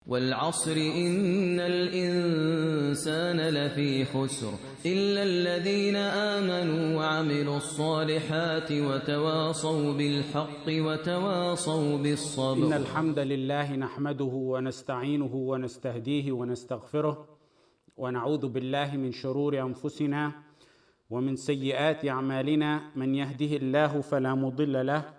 والعصر إن الإنسان لفي خسر إلا الذين آمنوا وعملوا الصالحات وتواصوا بالحق وتواصوا بالصبر. إن الحمد لله نحمده ونستعينه ونستهديه ونستغفره ونعوذ بالله من شرور أنفسنا ومن سيئات أعمالنا. من يهده الله فلا مضل له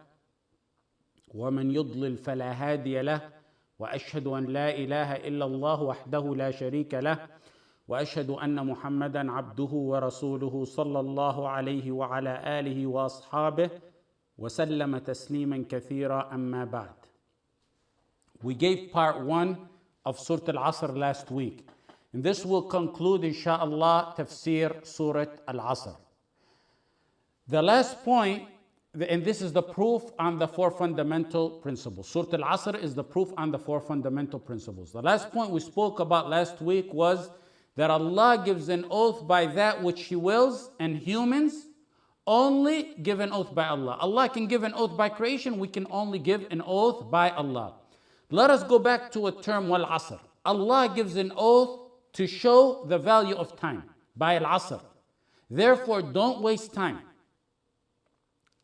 ومن يضلل فلا هادي له، وأشهد أن لا إله إلا الله وحده لا شريك له، وأشهد أن محمدا عبده ورسوله صلى الله عليه وعلى آله وأصحابه وسلم تسليما كثيرا. أما بعد. We gave part 1 of Surah Al-Asr last week, and this will conclude inshallah tafsir Surah Al-Asr. The last point, and this is the proof on the 4 fundamental principles. Surah Al-Asr is the proof on the 4 fundamental principles. The last point we spoke about last week was that Allah gives an oath by that which He wills, and humans only give an oath by Allah. Allah can give an oath by creation, we can only give an oath by Allah. Let us go back to a term, wal-asr. Allah gives an oath to show the value of time by al-asr. Therefore, don't waste time.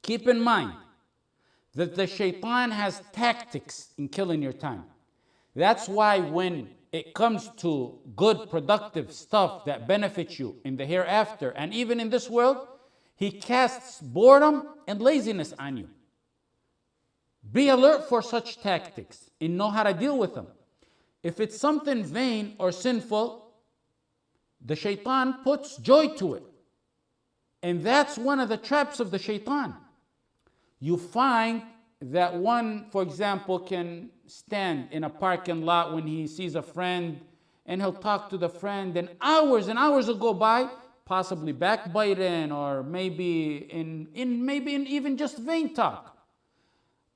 Keep in mind that the shaitan has tactics in killing your time. That's why when it comes to good, productive stuff that benefits you in the hereafter and even in this world, he casts boredom and laziness on you. Be alert for such tactics and know how to deal with them. If it's something vain or sinful, the shaitan puts joy to it. And that's one of the traps of the shaitan. You find that one, for example, can stand in a parking lot when he sees a friend and he'll talk to the friend, and hours will go by, possibly backbiting or maybe in even just vain talk.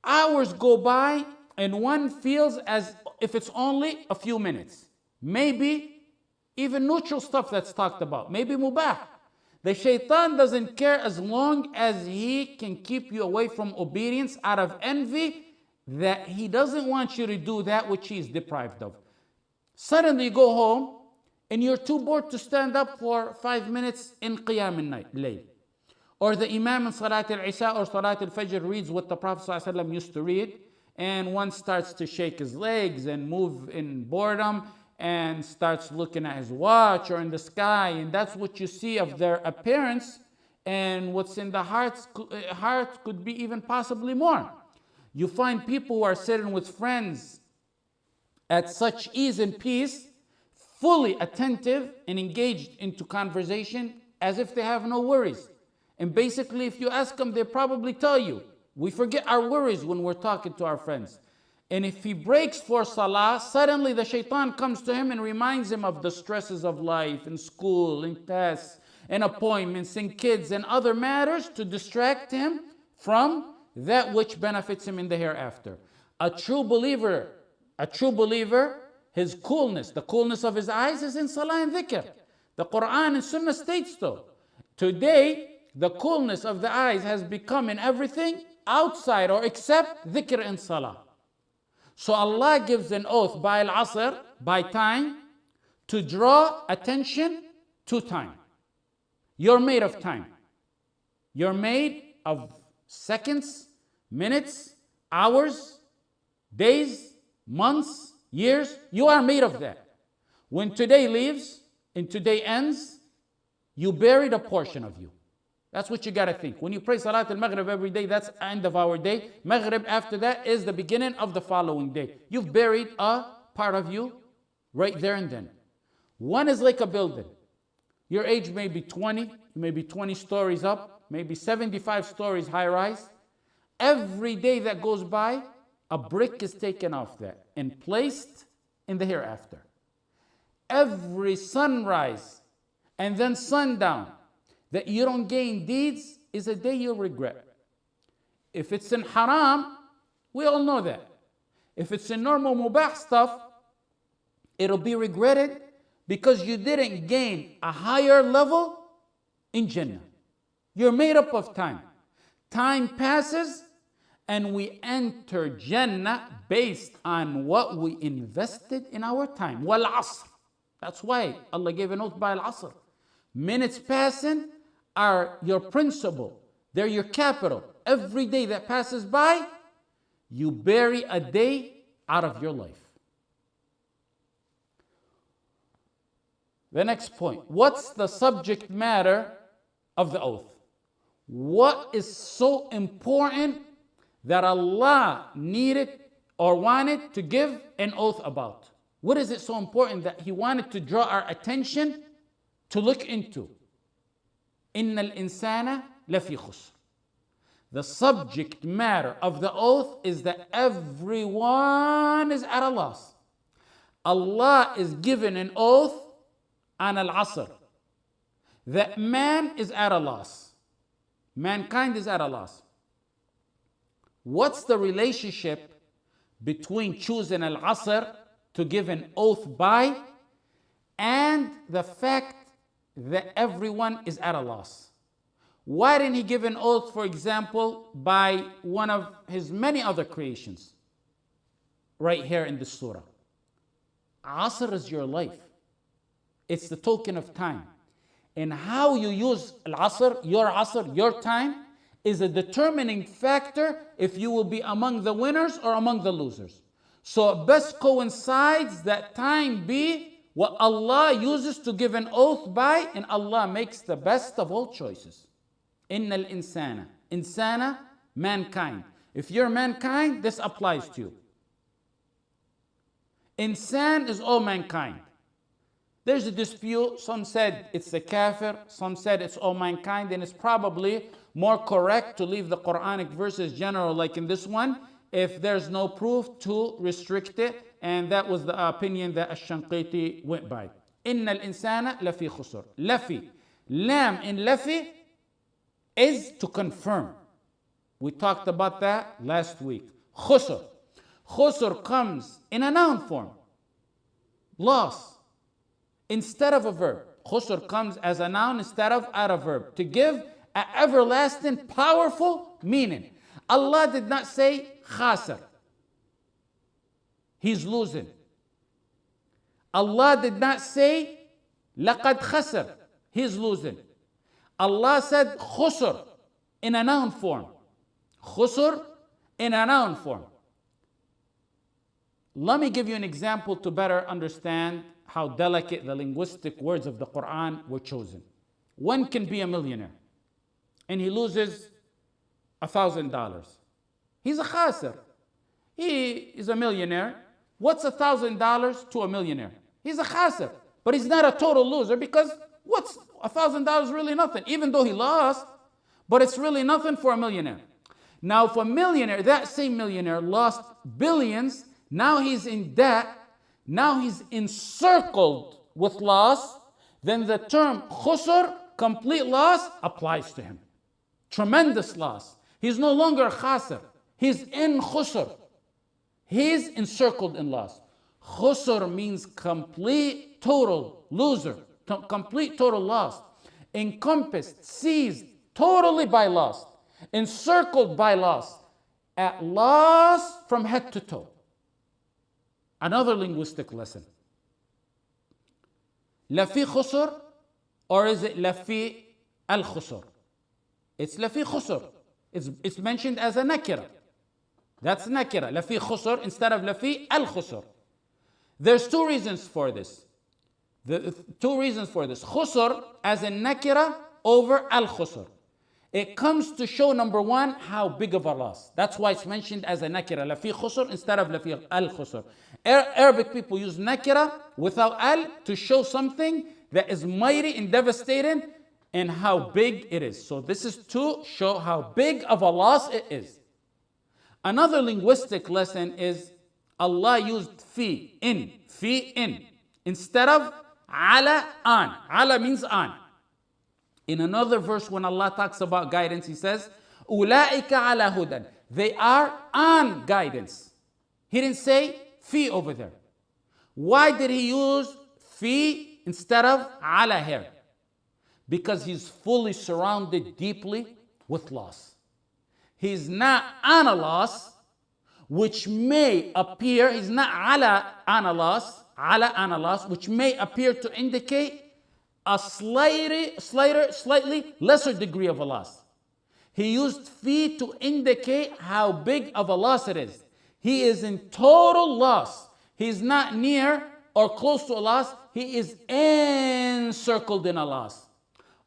Hours go by and one feels as if it's only a few minutes. Maybe even neutral stuff that's talked about, maybe mubah. The shaitan doesn't care as long as he can keep you away from obedience out of envy, that he doesn't want you to do that which he is deprived of. Suddenly you go home and you're too bored to stand up for 5 minutes in Qiyam al-Layl. Or the Imam in Salat al-Isha or Salat al-Fajr reads what the Prophet ﷺ used to read, and one starts to shake his legs and move in boredom and starts looking at his watch or in the sky, and that's what you see of their appearance, and what's in the heart could be even possibly more. You find people who are sitting with friends at such ease and peace, fully attentive and engaged into conversation as if they have no worries. And basically, if you ask them, they probably tell you, we forget our worries when we're talking to our friends. And if he breaks for salah, suddenly the shaitan comes to him and reminds him of the stresses of life and school and tests and appointments and kids and other matters to distract him from that which benefits him in the hereafter. A true believer, his coolness, the coolness of his eyes is in salah and dhikr. The Quran and Sunnah states so. Today, the coolness of the eyes has become in everything outside or except dhikr and salah. So Allah gives an oath by al-asr, by time, to draw attention to time. You're made of time. You're made of seconds, minutes, hours, days, months, years. You are made of that. When today leaves and today ends, you buried a portion of you. That's what you got to think. When you pray Salat al-Maghrib every day, that's the end of our day. Maghrib after that is the beginning of the following day. You've buried a part of you right there and then. One is like a building. Your age may be 20, you may be 20 stories up, maybe 75 stories high rise. Every day that goes by, a brick is taken off that and placed in the hereafter. Every sunrise and then sundown that you don't gain deeds is a day you'll regret. If it's in haram, we all know that. If it's in normal mubah stuff, it'll be regretted because you didn't gain a higher level in Jannah. You're made up of time. Time passes and we enter Jannah based on what we invested in our time. Wal asr. That's why Allah gave an oath by al asr. Minutes passing are your principal. They're your capital. Every day that passes by, you bury a day out of your life. The next point. What's the subject matter of the oath? What is so important that Allah needed or wanted to give an oath about? What is it so important that He wanted to draw our attention to look into? إِنَّ الْإِنسَانَ لَفِي خُسْرٍ. The subject matter of the oath is that everyone is at a loss. Allah is given an oath on al-asr that man is at a loss. Mankind is at a loss. What's the relationship between choosing al-asr to give an oath by and the fact that everyone is at a loss? Why didn't He give an oath, for example, by one of His many other creations? Right here in this surah. Asr is your life. It's the token of time. And how you use al-asr, your time, is a determining factor if you will be among the winners or among the losers. So it best coincides that time be what Allah uses to give an oath by, and Allah makes the best of all choices. Inna al-insana. Insana, mankind. If you're mankind, this applies to you. Insan is all mankind. There's a dispute. Some said it's the kafir, some said it's all mankind, and it's probably more correct to leave the Quranic verses general like in this one if there's no proof to restrict it, and that was the opinion that Ash-Shanqiti went by. Inna al-insana lafi khusr. Lafi. Lam in lafi is to confirm. We talked about that last week. Khusr. Khusr comes in a noun form. Loss. Instead of a verb. Khusr comes as a noun instead of a verb to give an everlasting, powerful meaning. Allah did not say khasar. He's losing. Allah did not say laqad khasar. He's losing. Allah said khusr in a noun form. Khusr in a noun form. Let me give you an example to better understand how delicate the linguistic words of the Quran were chosen. One can be a millionaire and he loses $1,000. He's a khasir. He is a millionaire. What's $1,000 to a millionaire? He's a khasir. But he's not a total loser because what's $1,000 really nothing, even though he lost, but it's really nothing for a millionaire. Now, if a millionaire, that same millionaire lost billions, now he's in debt, now he's encircled with loss, then the term khusr, complete loss, applies to him. Tremendous loss. He's no longer khasir. He's in khusr. He's encircled in loss. Khusr means complete, total loser, complete, total loss. Encompassed, seized totally by loss, encircled by loss, at loss from head to toe. Another linguistic lesson. Lafi khusr, or is it lafi al-khusr? It's lafi khusr. It's mentioned as a nakira. That's nakira. Lafi khusr instead of lafi al-khusr. There's two reasons for this. Two reasons for this. Khusr as a nakira over al-khusr. It comes to show, number one, how big of a loss. That's why it's mentioned as a nakira, lafi khusr instead of lafi al-khusr. Arabic people use nakira without al to show something that is mighty and devastating and how big it is. So this is to show how big of a loss it is. Another linguistic lesson is Allah used fi, in, instead of ala, on. Ala means on. In another verse, when Allah talks about guidance, He says, أُولَٰئِكَ عَلَى هُدًى. They are on guidance. He didn't say fi over there. Why did He use fi instead of ala here? Because He's fully surrounded deeply with loss. He's not on a loss, which may appear, he's not on a loss, which may appear to indicate a slightly lesser degree of a loss. He used fi to indicate how big of a loss it is. He is in total loss. He's not near or close to a loss. He is encircled in a loss.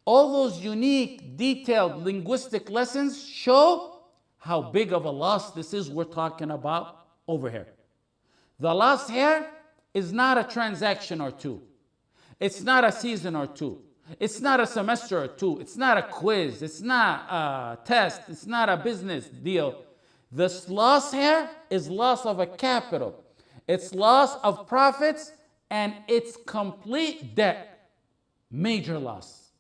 All those unique, detailed linguistic lessons show how big of a loss this is we're talking about over here. The loss here is not a transaction or two. It's not a season or two. It's not a semester or two. It's not a quiz. It's not a test. It's not a business deal. This loss here is loss of a capital. It's loss of profits, and it's complete debt. Major loss.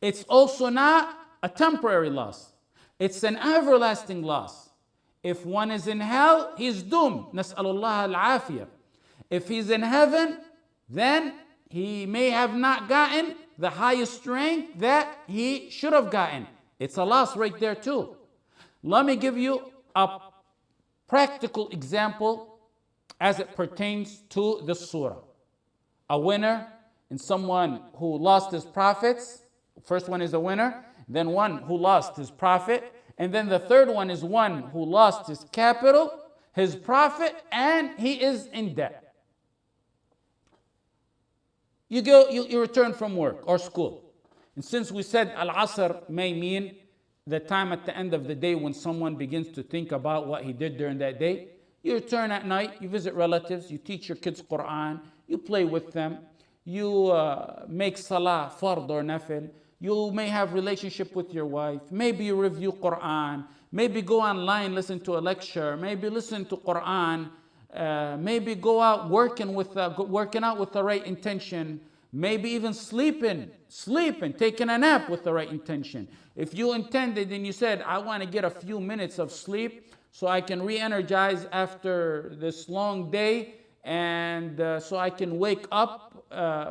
It's also not a temporary loss. It's an everlasting loss. If one is in hell, he's doomed. Nas'alullah al-afiyah. If he's in heaven, then he may have not gotten the highest rank that he should have gotten. It's a loss right there too. Let me give you a practical example as it pertains to the surah. A winner and someone who lost his profits. First one is a winner, then one who lost his profit, and then the third one is one who lost his capital, his profit, and he is in debt. You return from work or school. And since we said al-asr may mean the time at the end of the day when someone begins to think about what he did during that day, you return at night, you visit relatives, you teach your kids Quran, you play with them, you make salah, fard or nafil, you may have relationship with your wife, maybe you review Quran, maybe go online, listen to a lecture, maybe listen to Quran, maybe go out working out with the right intention, maybe even sleeping, taking a nap with the right intention. If you intended and you said, I want to get a few minutes of sleep so I can re-energize after this long day, and so I can wake up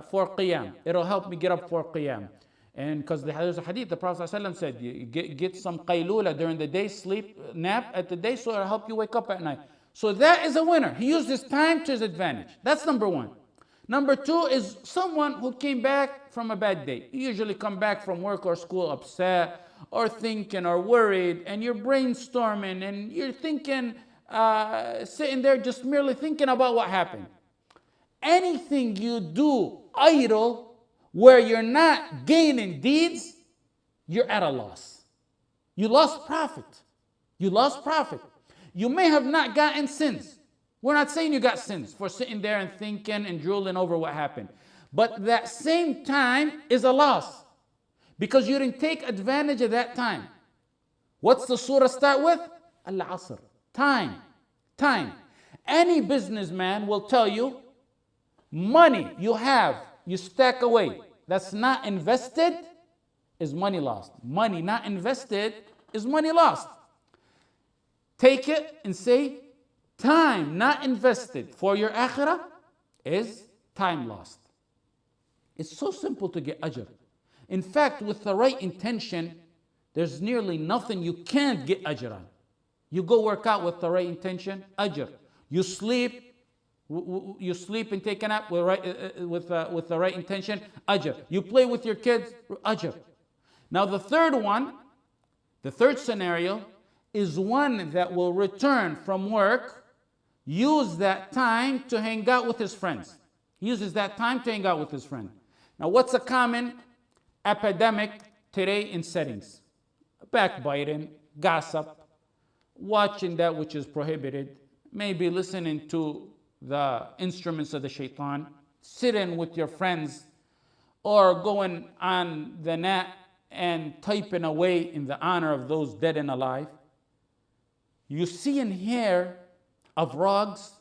for qiyam. It'll help me get up for qiyam. And because there's a hadith, the Prophet ﷺ said, you get some qaylula during the day, sleep, nap at the day, so it'll help you wake up at night. So that is a winner. He used his time to his advantage. That's number one. Number two is someone who came back from a bad day. You usually come back from work or school upset or thinking or worried, and you're brainstorming and you're thinking, sitting there just merely thinking about what happened. Anything you do idle where you're not gaining deeds, you're at a loss. You lost profit. You may have not gotten sins. We're not saying you got sins for sitting there and thinking and drooling over what happened. But that same time is a loss because you didn't take advantage of that time. What's the surah start with? Al-Asr. Time. Any businessman will tell you, money you have, you stack away, that's not invested, is money lost. Money not invested is money lost. Take it and say, time not invested for your akhirah is time lost. It's so simple to get ajr. In fact, with the right intention, there's nearly nothing you can't get ajr on. You go work out with the right intention, ajr. You sleep and take a nap with the right intention, ajr. You play with your kids, ajr. Now the third scenario is one that will return from work, use that time to hang out with his friends. He uses that time to hang out with his friend. Now what's a common epidemic today in settings? Backbiting, gossip, watching that which is prohibited, maybe listening to the instruments of the shaitan, sitting with your friends, or going on the net and typing away in the honor of those dead and alive. You see and hear of frogs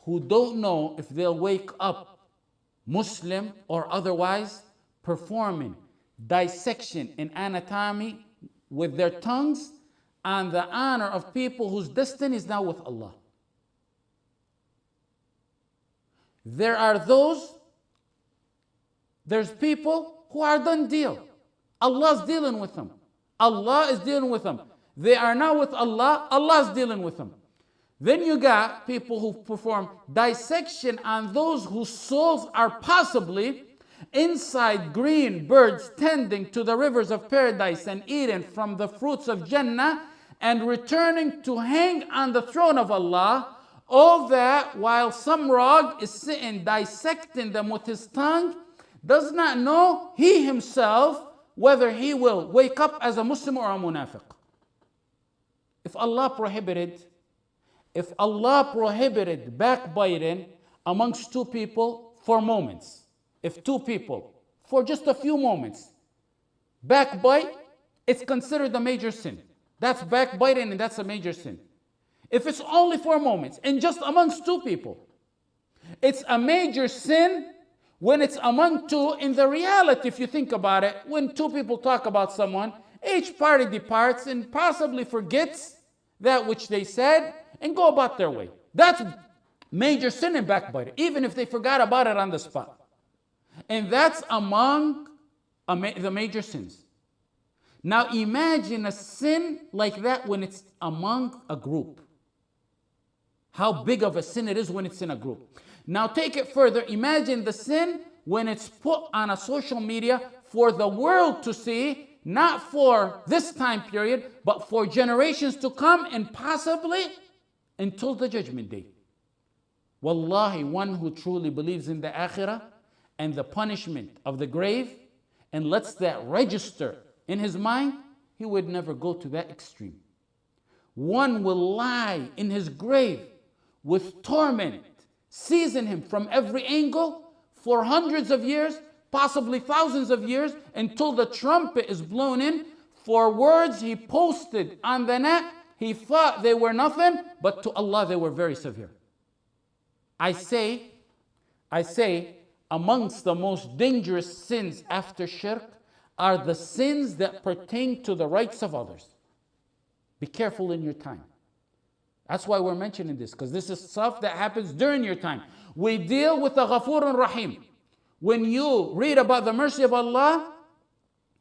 who don't know if they'll wake up Muslim or otherwise, performing dissection and anatomy with their tongues on the honor of people whose destiny is now with Allah. There's people who are done deal. Allah's dealing with them. Allah is dealing with them. They are now with Allah. Allah's dealing with them. Then you got people who perform dissection on those whose souls are possibly inside green birds tending to the rivers of paradise and eating from the fruits of Jannah and returning to hang on the throne of Allah. All that while some rag is sitting dissecting them with his tongue, does not know he himself whether he will wake up as a Muslim or a munafiq. If Allah prohibited backbiting amongst two people for moments, if two people for just a few moments backbite, it's considered a major sin. That's backbiting and that's a major sin. If it's only for moments and just amongst two people, it's a major sin when it's among two. In the reality, if you think about it, when two people talk about someone, each party departs and possibly forgets that which they said and go about their way. That's major sin in backbiting, even if they forgot about it on the spot. And that's among the major sins. Now imagine a sin like that when it's among a group. How big of a sin it is when it's in a group. Now take it further. Imagine the sin when it's put on a social media for the world to see, not for this time period, but for generations to come and possibly until the judgment day. Wallahi, one who truly believes in the akhirah and the punishment of the grave and lets that register in his mind, he would never go to that extreme. One will lie in his grave with torment, season him from every angle for hundreds of years, possibly thousands of years, until the trumpet is blown in for words he posted on the net. He thought they were nothing, but to Allah they were very severe. I say, amongst the most dangerous sins after shirk are the sins that pertain to the rights of others. Be careful in your time. That's why we're mentioning this, because this is stuff that happens during your time. We deal with the Ghafurun Rahim. When you read about the mercy of Allah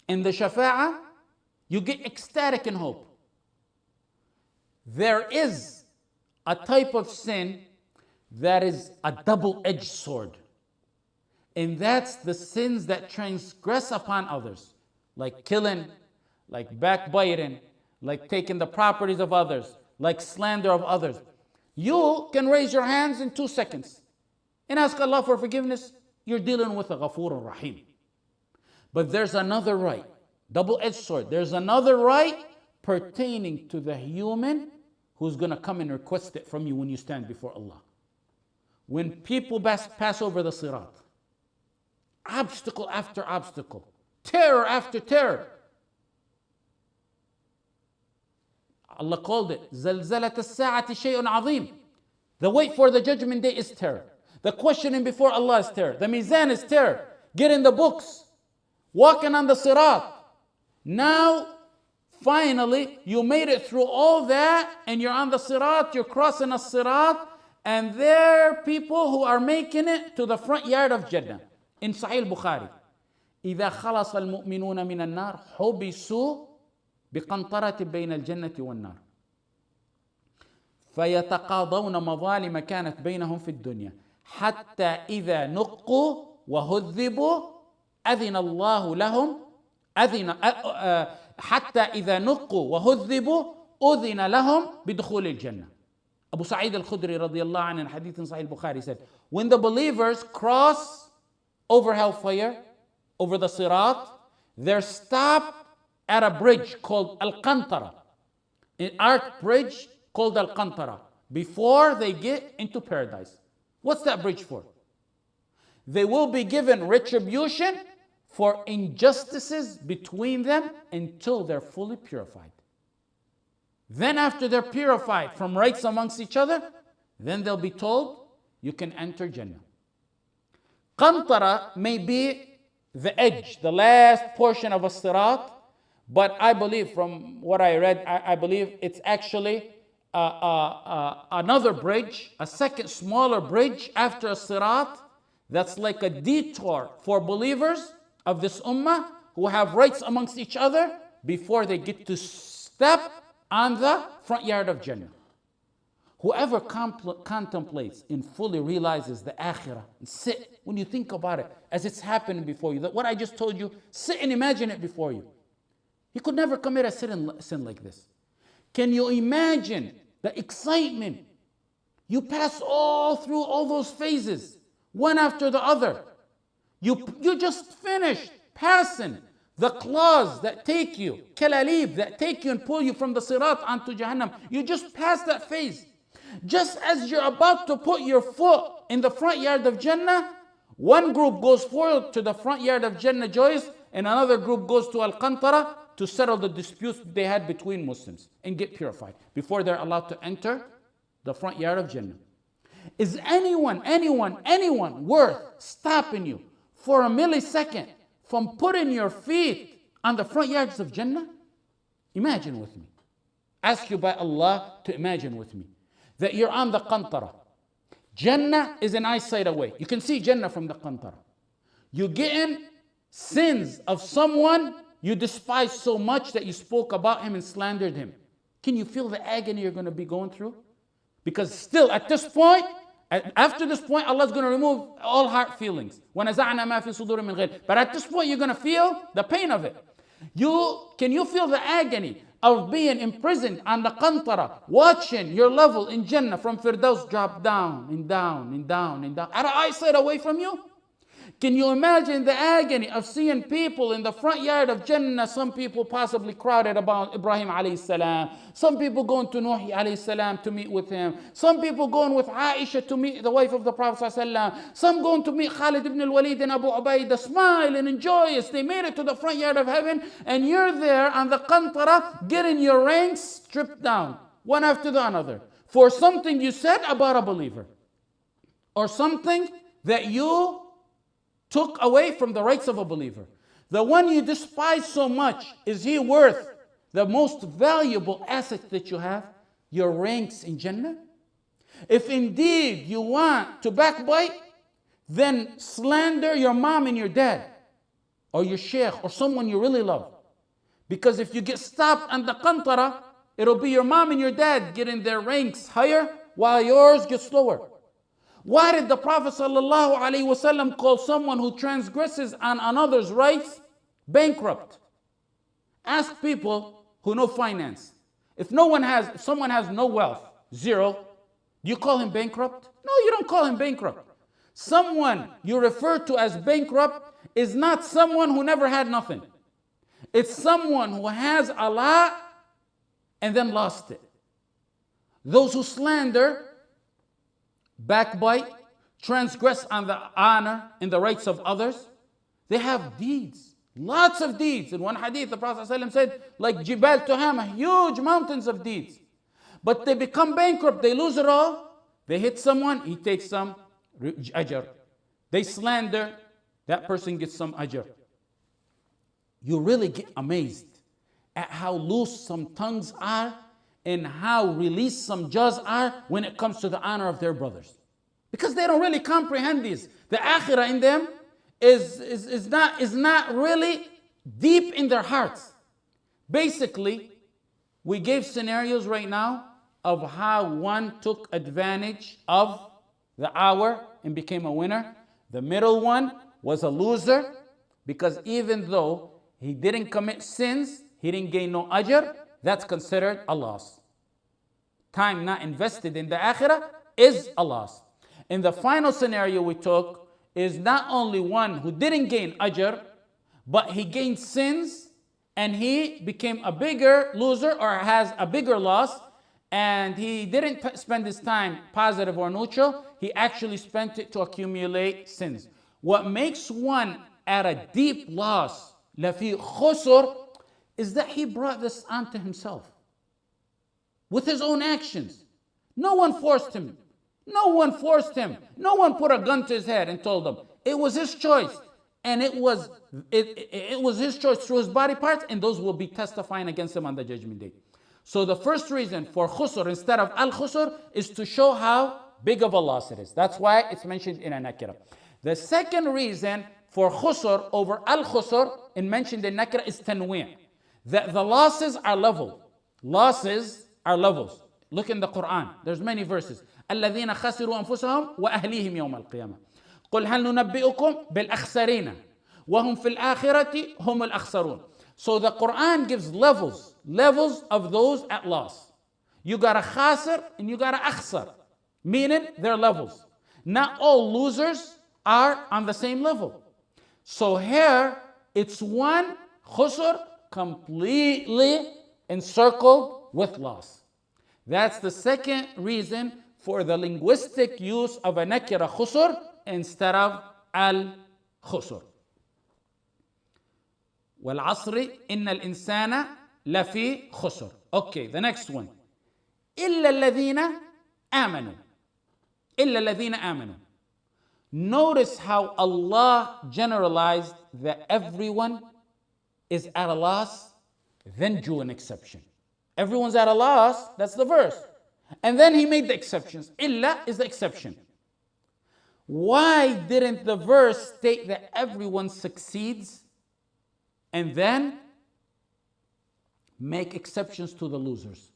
and the Shafa'ah, you get ecstatic in hope. There is a type of sin that is a double-edged sword. And that's the sins that transgress upon others, like killing, like backbiting, like taking the properties of others, like slander of others. You can raise your hands in 2 seconds and ask Allah for forgiveness. You're dealing with a Ghafur Rahim. But there's another right, double-edged sword. There's another right pertaining to the human who's going to come and request it from you when you stand before Allah. When people pass over the sirat, obstacle after obstacle, terror after terror. Allah called it زلزلة الساعة شيء عظيم. The wait for the judgment day is terror. The questioning before Allah is terror. The mizan is terror. Getting the books, walking on the sirat. Now, finally, you made it through all that and you're on the sirat, you're crossing a sirat, and there are people who are making it to the front yard of Jannah. In Sahih Bukhari, إذا خلص المؤمنون من النار حبسوا بقنطرة بين الجنة والنار فيتقاضون مظالم كانت بينهم في الدنيا حتى إذا نقوا وهذبوا أذن الله لهم حتى إذا نقوا وهذبوا أذن لهم بدخول الجنة. Abu Sa'id al-Khudri radiyallahu anhu in hadith in Sahih Bukhari said, when the believers cross over hellfire, over the sirat, they're stopped at a bridge called Al-Qantara, an art bridge called Al-Qantara, before they get into paradise. What's that bridge for? They will be given retribution for injustices between them until they're fully purified. Then after they're purified from rights amongst each other, then they'll be told, you can enter Jannah. Qantara may be the edge, the last portion of a sirat, but I believe from what I read, I believe it's actually another bridge, a second smaller bridge after a sirat, that's like a detour for believers of this ummah who have rights amongst each other before they get to step on the front yard of Jannah. Whoever contemplates and fully realizes the akhirah, and sit, when you think about it, as it's happening before you, that what I just told you, sit and imagine it before you. You could never commit a sin like this. Can you imagine the excitement? You pass all through all those phases, one after the other. You just finished passing the claws that take you, kalalib, that take you and pull you from the sirat onto Jahannam. You just passed that phase. Just as you're about to put your foot in the front yard of Jannah, one group goes forward to the front yard of Jannah joys, and another group goes to Al-Qantara to settle the disputes they had between Muslims and get purified before they're allowed to enter the front yard of Jannah. Is anyone worth stopping you for a millisecond from putting your feet on the front yards of Jannah? Imagine with me. Ask you by Allah to imagine with me that you're on the Qantara. Jannah is an eyesight away. You can see Jannah from the Qantara. You get in sins of someone you despise so much that you spoke about him and slandered him. Can you feel the agony you're going to be going through? Because still at this point, after this point, Allah's going to remove all heart feelings. But at this point, you're going to feel the pain of it. Can you feel the agony of being imprisoned on the Qantara, watching your level in Jannah from Firdaus drop down and down and down and down, at an eyesight away from you? Can you imagine the agony of seeing people in the front yard of Jannah? Some people possibly crowded about Ibrahim alayhi salam. Some people going to Nuh alayhi salam to meet with him. Some people going with Aisha to meet the wife of the Prophet sallallahu alaihi wasallam. Some going to meet Khalid ibn al-Walid and Abu Ubaidah, smiling and joyous. They made it to the front yard of heaven, and you're there on the Qantara getting your ranks stripped down, one after the other, for something you said about a believer, or something that you took away from the rights of a believer. The one you despise so much, is he worth the most valuable asset that you have? Your ranks in Jannah? If indeed you want to backbite, then slander your mom and your dad, or your sheikh, or someone you really love. Because if you get stopped on the Qantara, it'll be your mom and your dad getting their ranks higher while yours get slower. Why did the Prophet ﷺ call someone who transgresses on another's rights bankrupt? Ask people who know finance. If someone has no wealth, zero, do you call him bankrupt? No, you don't call him bankrupt. Someone you refer to as bankrupt is not someone who never had nothing. It's someone who has a lot and then lost it. Those who slander, backbite, transgress on the honor and the rights of others, they have deeds, lots of deeds. In one hadith, the Prophet ﷺ said, like Jibal Tuhama, huge mountains of deeds. But they become bankrupt, they lose it all. They hit someone, he takes some ajr. They slander, that person gets some ajr. You really get amazed at how loose some tongues are and how released some jaws are when it comes to the honor of their brothers. Because they don't really comprehend this. The akhirah in them is not really deep in their hearts. Basically, we gave scenarios right now of how one took advantage of the hour and became a winner. The middle one was a loser, because even though he didn't commit sins, he didn't gain no ajr, that's considered a loss. Time not invested in the akhirah is a loss. And the final scenario we took is not only one who didn't gain ajr, but he gained sins and he became a bigger loser or has a bigger loss, and he didn't spend his time positive or neutral, he actually spent it to accumulate sins. What makes one at a deep loss, lafi khusr, is that he brought this onto himself with his own actions. No one forced him. No one forced him. No one put a gun to his head and told him. It was his choice. And it was his choice through his body parts, and those will be testifying against him on the judgment day. So the first reason for khusr instead of al-khusr is to show how big of a loss it is. That's why it's mentioned in a nakira. The second reason for khusr over al-khusr and mentioned in nakira is tanwi'. That the losses are level. Losses are levels. Look in the Quran. There's many verses. الذين خسروا أنفسهم وأهليهم يوم القيامة. قل هل ننبئكم بالأخسرين وهم في الآخرة هم الأخسرون. So the Quran gives levels of those at loss. You got a khasir and you got a akhsar, meaning they're levels. Not all losers are on the same level. So here it's one khusr completely encircled with loss. That's the second reason for the linguistic use of a nakira khusr instead of al-khusr. وَالْعَصْرِ إِنَّ الْإِنسَانَ لَفِي خُسْرٍ. Okay, the next one. إِلَّا الَّذِينَ آمَنُوا. إِلَّا الَّذِينَ آمَنُوا. Notice how Allah generalized that everyone is at a loss, then drew an exception. Everyone's at a loss, that's the verse. And then He made the exceptions. Illa is the exception. Why didn't the verse state that everyone succeeds and then make exceptions to the losers?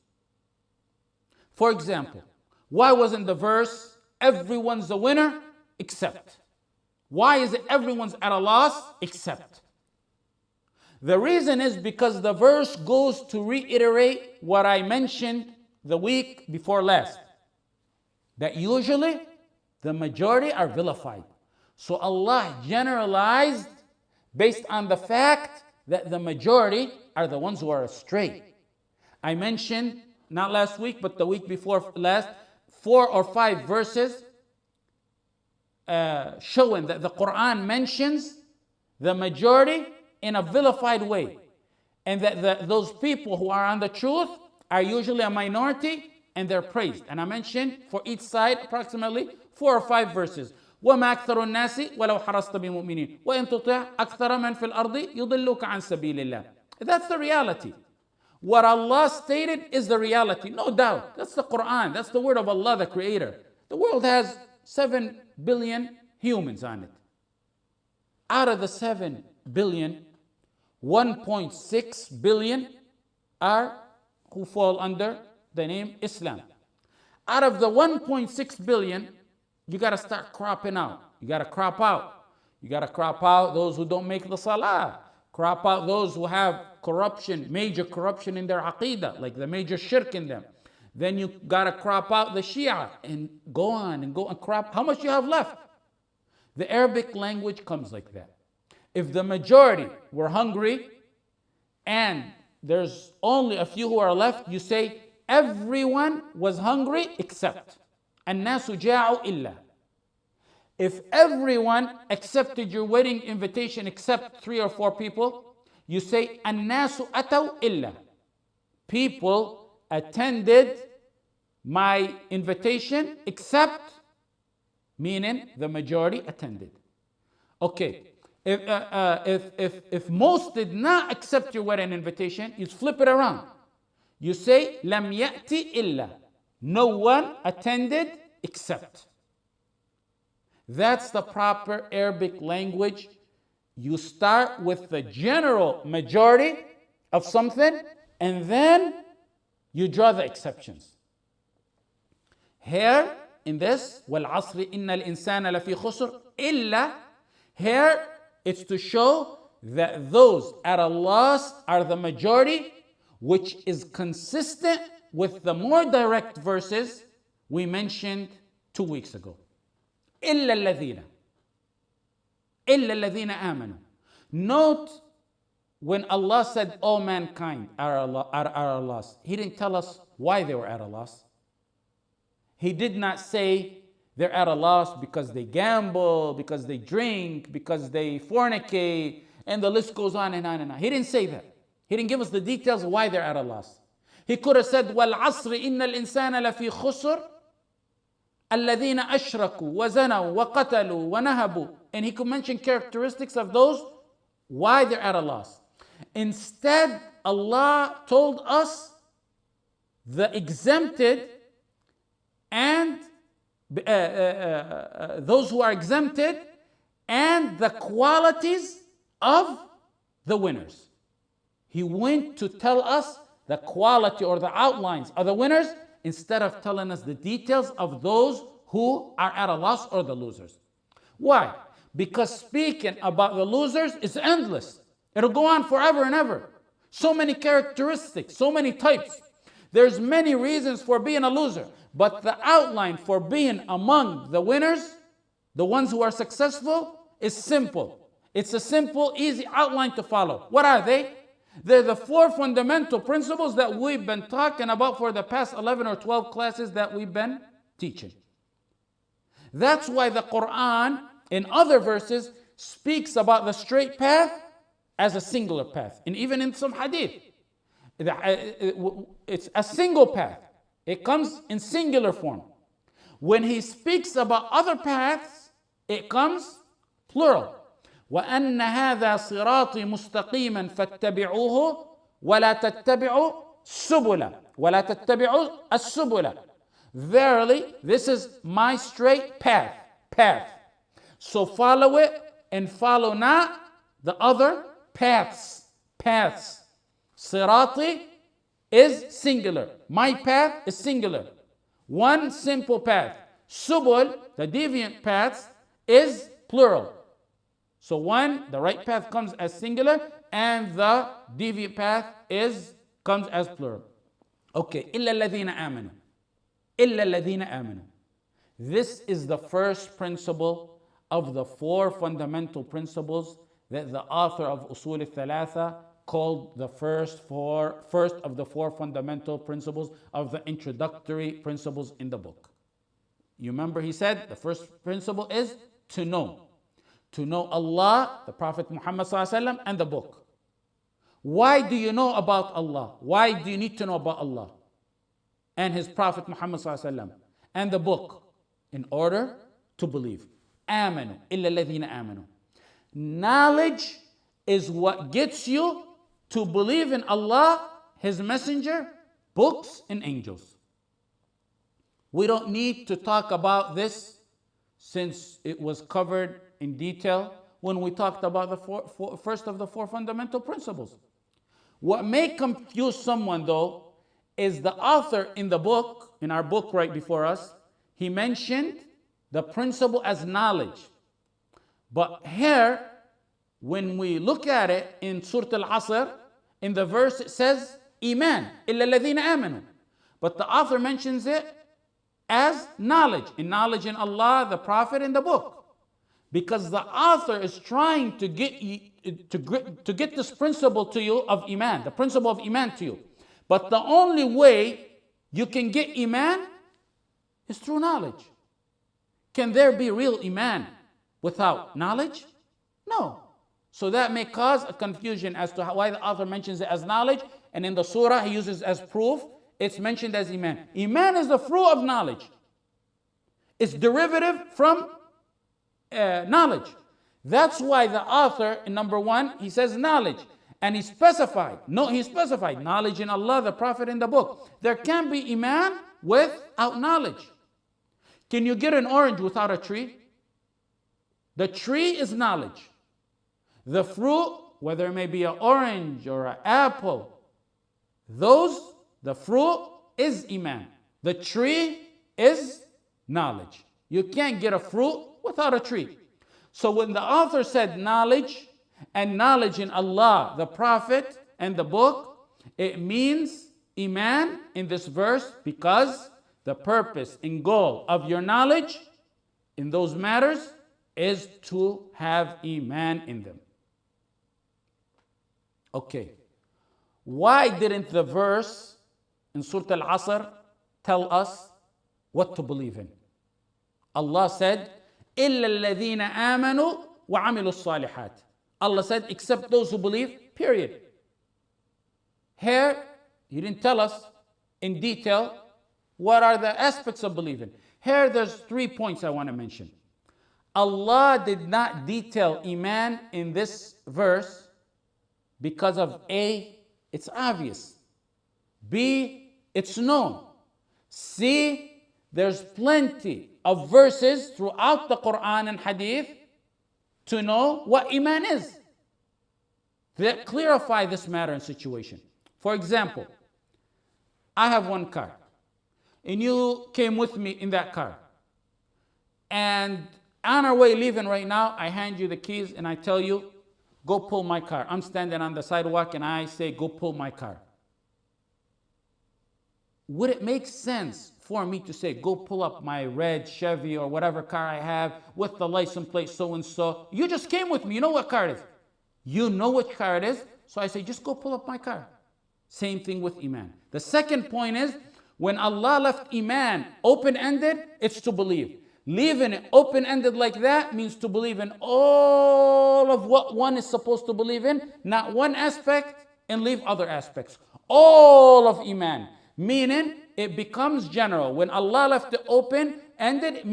For example, why wasn't the verse everyone's a winner except? Why is it everyone's at a loss except? The reason is because the verse goes to reiterate what I mentioned the week before last, that usually the majority are vilified. So Allah generalized based on the fact that the majority are the ones who are astray. I mentioned, not last week, but the week before last, 4 or 5 verses showing that the Quran mentions the majority in a vilified way, and that those people who are on the truth are usually a minority and they're praised. And I mentioned for each side approximately 4 or 5 verses. وَمَا أَكْثَرُ النَّاسِ وَلَوْ حَرَصْتَ بِمُؤْمِنِينَ وَإِن تُطِعْ أَكْثَرَ مَنْ فِي الْأَرْضِ يُضِلُّكَ عَنْ سَبِيلِ اللَّهِ. That's the reality. What Allah stated is the reality, no doubt. That's the Quran. That's the word of Allah, the Creator. The world has 7 billion humans on it. Out of the 7 billion, 1.6 billion are who fall under the name Islam. Out of the 1.6 billion, you got to start cropping out. You got to crop out. You got to crop out those who don't make the salah. Crop out those who have corruption, major corruption in their aqidah, like the major shirk in them. Then you got to crop out the Shia and go on and crop. How much you have left? The Arabic language comes like that. If the majority were hungry and there's only a few who are left, you say everyone was hungry except. الناس جاعوا إلا. If everyone accepted your wedding invitation except 3 or 4 people, you say الناس أتوا إلا. People attended my invitation except, meaning the majority attended. Okay. If most did not accept your wedding invitation, you flip it around. You say, لم يأتي إلا. No one attended except. That's the proper Arabic language. You start with the general majority of something, and then you draw the exceptions. Here, in this, وَالْعَصْرِ إِنَّ الْإِنسَانَ لَفِي خُسْرٍ إِلَّا. Here, it's to show that those at a loss are the majority, which is consistent with the more direct verses we mentioned 2 weeks ago. إِلَّا الَّذِينَ آمَنُوا. Note when Allah said all mankind are at a loss, He didn't tell us why they were at a loss. He did not say they're at a loss because they gamble, because they drink, because they fornicate, and the list goes on and on and on. He didn't say that. He didn't give us the details of why they're at a loss. He could have said, وَالْعَصْرِ إِنَّ الْإِنسَانَ لَفِي خُسْرٍ الَّذِينَ أَشْرَكُوا وَزَنَوا وَقَتَلُوا وَنَهَبُوا. And he could mention characteristics of those, why they're at a loss. Instead, Allah told us the exempted and those who are exempted and the qualities of the winners. He went to tell us the quality or the outlines of the winners instead of telling us the details of those who are at a loss or the losers. Why? Because speaking about the losers is endless. It'll go on forever and ever. So many characteristics, so many types. There's many reasons for being a loser, but the outline for being among the winners, the ones who are successful, is simple. It's a simple, easy outline to follow. What are they? They're the 4 fundamental principles that we've been talking about for the past 11 or 12 classes that we've been teaching. That's why the Quran, in other verses, speaks about the straight path as a singular path. And even in some hadith, it's a single path. It comes in singular form. When he speaks about other paths, it comes plural. وَأَنَّ هَذَا صِرَاطِي مُسْتَقِيمًا فَاتَّبِعُوهُ وَلَا تَتَّبِعُوا السُّبُلَ وَلَا تَتَّبِعُوا السُّبُلَ. Verily, this is my straight path. So follow it and follow not the other paths. Sirati is singular. My path is singular. One simple path. Subul, the deviant paths, is plural. So the right path comes as singular, and the deviant path comes as plural. Okay, إِلَّا الَّذِينَ آمَنُوا. This is the first principle of the 4 fundamental principles that the author of Usool al-Thalatha called the first of the 4 fundamental principles of the introductory principles in the book. You remember he said the first principle is to know. To know Allah, the Prophet Muhammad ﷺ, and the book. Why do you know about Allah? Why do you need to know about Allah and His Prophet Muhammad ﷺ and the book? In order to believe. آمنوا إلا الذين آمنوا. Knowledge is what gets you to believe in Allah, His Messenger, books, and angels. We don't need to talk about this since it was covered in detail when we talked about the first of the 4 fundamental principles. What may confuse someone though is the author in our book right before us, he mentioned the principle as knowledge. But here, when we look at it in Surah Al-Asr, in the verse it says, Iman, illa alladhina amanu. But the author mentions it as knowledge in Allah, the Prophet, and the book. Because the author is trying to get this principle to you of Iman, the principle of Iman to you. But the only way you can get Iman is through knowledge. Can there be real Iman without knowledge? No. So that may cause a confusion as to why the author mentions it as knowledge, and in the surah he uses as proof, it's mentioned as Iman. Iman is the fruit of knowledge. It's derivative from knowledge. That's why the author in number 1, he says knowledge. And he specified knowledge in Allah, the Prophet, and the book. There can be Iman without knowledge. Can you get an orange without a tree? The tree is knowledge. The fruit, whether it may be an orange or an apple, the fruit is Iman. The tree is knowledge. You can't get a fruit without a tree. So when the author said knowledge, and knowledge in Allah, the Prophet, and the book, it means Iman in this verse, because the purpose and goal of your knowledge in those matters is to have Iman in them. Okay. Why didn't the verse in Surah Al-Asr tell us what to believe in? Allah said, إِلَّا الَّذِينَ آمَنُوا وَعَمِلُوا الصَّالِحَاتِ. Allah said, except those who believe, period. Here, He didn't tell us in detail what are the aspects of believing. Here, there's 3 points I want to mention. Allah did not detail Iman in this verse because of A, it's obvious. B, it's known. C, there's plenty of verses throughout the Quran and Hadith to know what Iman is, that clarify this matter and situation. For example, I have one car, and you came with me in that car. And on our way leaving right now, I hand you the keys and I tell you, go pull my car. I'm standing on the sidewalk and I say, go pull my car. Would it make sense for me to say, go pull up my red Chevy or whatever car I have with the license plate so-and-so? You just came with me. You know what car it is. You know which car it is. So I say, just go pull up my car. Same thing with Iman. The second point is, when Allah left Iman open-ended, it's to believe. Leaving it open-ended like that means to believe in all of what one is supposed to believe in, not one aspect and leave other aspects. All of Iman. Meaning, it becomes general. When Allah left it open-ended,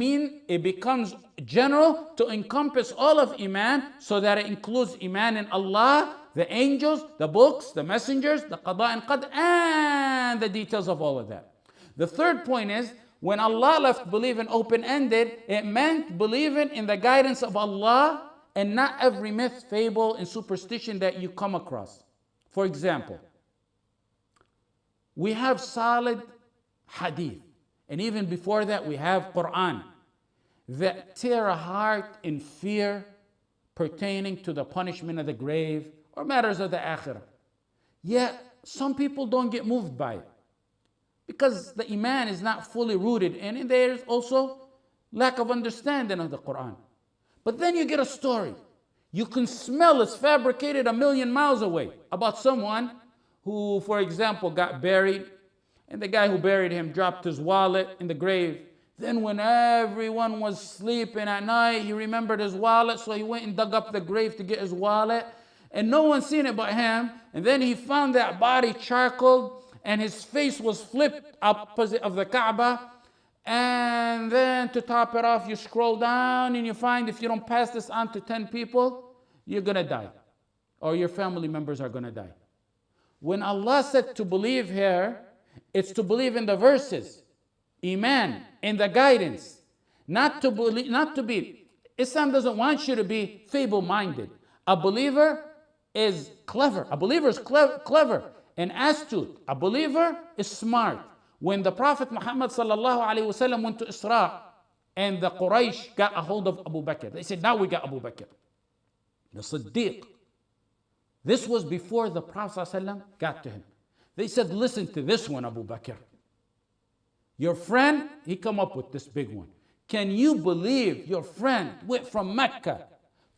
it becomes general to encompass all of Iman, so that it includes Iman in Allah, the angels, the books, the messengers, the qada and qadr, and the details of all of that. The third point is, when Allah left believing open-ended, it meant believing in the guidance of Allah and not every myth, fable, and superstition that you come across. For example, we have solid hadith, and even before that we have Quran, that tear a heart in fear pertaining to the punishment of the grave or matters of the akhirah. Yet some people don't get moved by it, because the Iman is not fully rooted in it. There's also lack of understanding of the Quran. But then you get a story. You can smell it's fabricated a million miles away about someone who, for example, got buried, and the guy who buried him dropped his wallet in the grave. Then when everyone was sleeping at night, he remembered his wallet, so he went and dug up the grave to get his wallet, and no one seen it but him. And then he found that body charcoaled, and his face was flipped opposite of the Kaaba. And then to top it off, you scroll down and you find if you don't pass this on to 10 people, you're going to die, or your family members are going to die. When Allah said to believe here, it's to believe in the verses, Iman, in the guidance, not to be. Islam doesn't want you to be feeble-minded. A believer is clever. A believer is clever and astute. A believer is smart. When the Prophet Muhammad sallallahu alaihi wasallam went to Isra, and the Quraysh got a hold of Abu Bakr, they said, now we got Abu Bakr, the Siddiq. This was before the Prophet ﷺ got to him. They said, listen to this one, Abu Bakr. Your friend, he come up with this big one. Can you believe your friend went from Mecca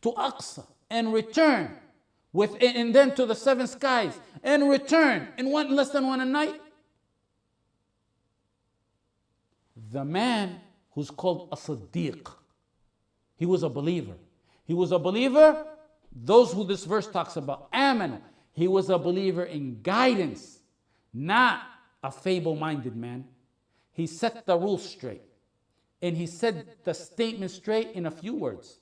to Aqsa and returned and then to the seven skies and returned in less than one night? The man who's called a Siddiq, he was a believer. He was a believer. Those who this verse talks about, Amanu, he was a believer in guidance, not a feeble-minded man. He set the rules straight, and he said the statement straight in a few words.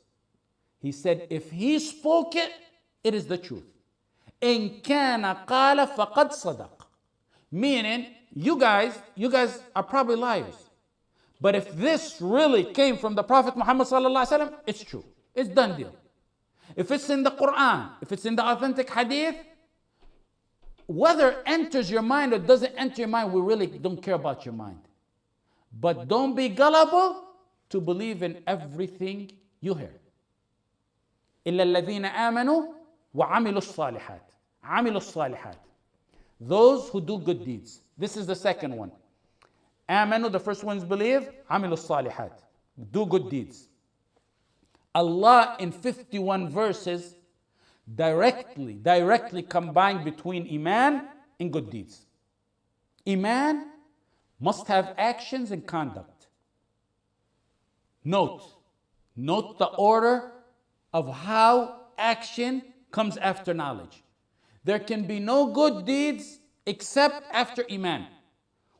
He said, if he spoke it, it is the truth. إن كان قال فقد صدق. Meaning, you guys are probably liars. But if this really came from the Prophet Muhammad sallallahu alaihi wasallam, it's true. It's done deal. If it's in the Quran, if it's in the authentic hadith, whether it enters your mind or doesn't enter your mind, we really don't care about your mind. But don't be gullible to believe in everything you hear. إلا الذين آمنوا وعملوا الصالحات. عملوا الصالحات. Those who do good deeds. This is the second one. آمنوا, the first one is believe. عملوا الصالحات. Do good deeds. Allah in 51 verses directly combined between Iman and good deeds. Iman must have actions and conduct. Note the order of how action comes after knowledge. There can be no good deeds except after Iman,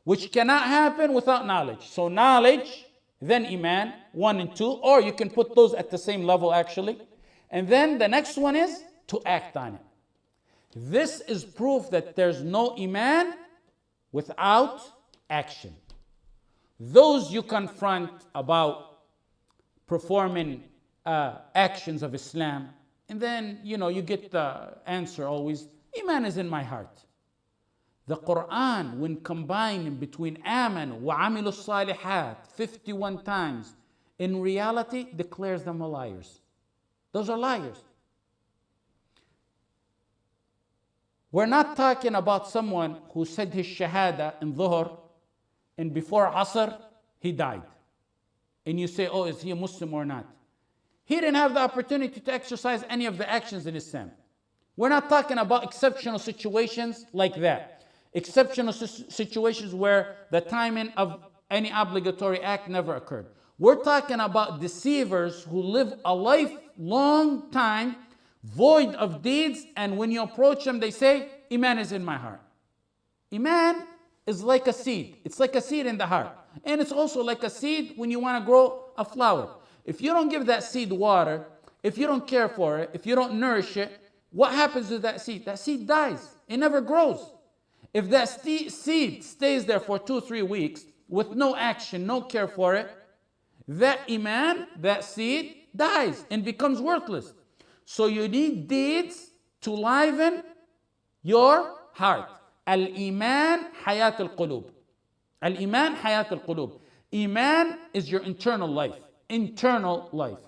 which cannot happen without knowledge. So knowledge, then Iman, 1 and 2, or you can put those at the same level actually. And then the next one is to act on it. This is proof that there's no Iman without action. Those you confront about performing actions of Islam, and then you get the answer always, Iman is in my heart. The Quran, when combining between amanu wa amilu salihat 51 times, in reality declares them liars. Those are liars. We're not talking about someone who said his shahada in dhuhr and before asr he died. And you say, oh, is he a Muslim or not? He didn't have the opportunity to exercise any of the actions in Islam. We're not talking about exceptional situations like that. Exceptional situations where the timing of any obligatory act never occurred. We're talking about deceivers who live a lifelong time void of deeds, and when you approach them, they say, Iman is in my heart. Iman is like a seed. It's like a seed in the heart. And it's also like a seed when you want to grow a flower. If you don't give that seed water, if you don't care for it, if you don't nourish it, what happens to that seed? That seed dies. It never grows. If that seed stays there for 2-3 weeks with no action, no care for it, that iman, that seed, dies and becomes worthless. So you need deeds to liven your heart. Al-Iman hayat al-qulub. Al-Iman hayat al-qulub. Iman is your internal life. Internal life.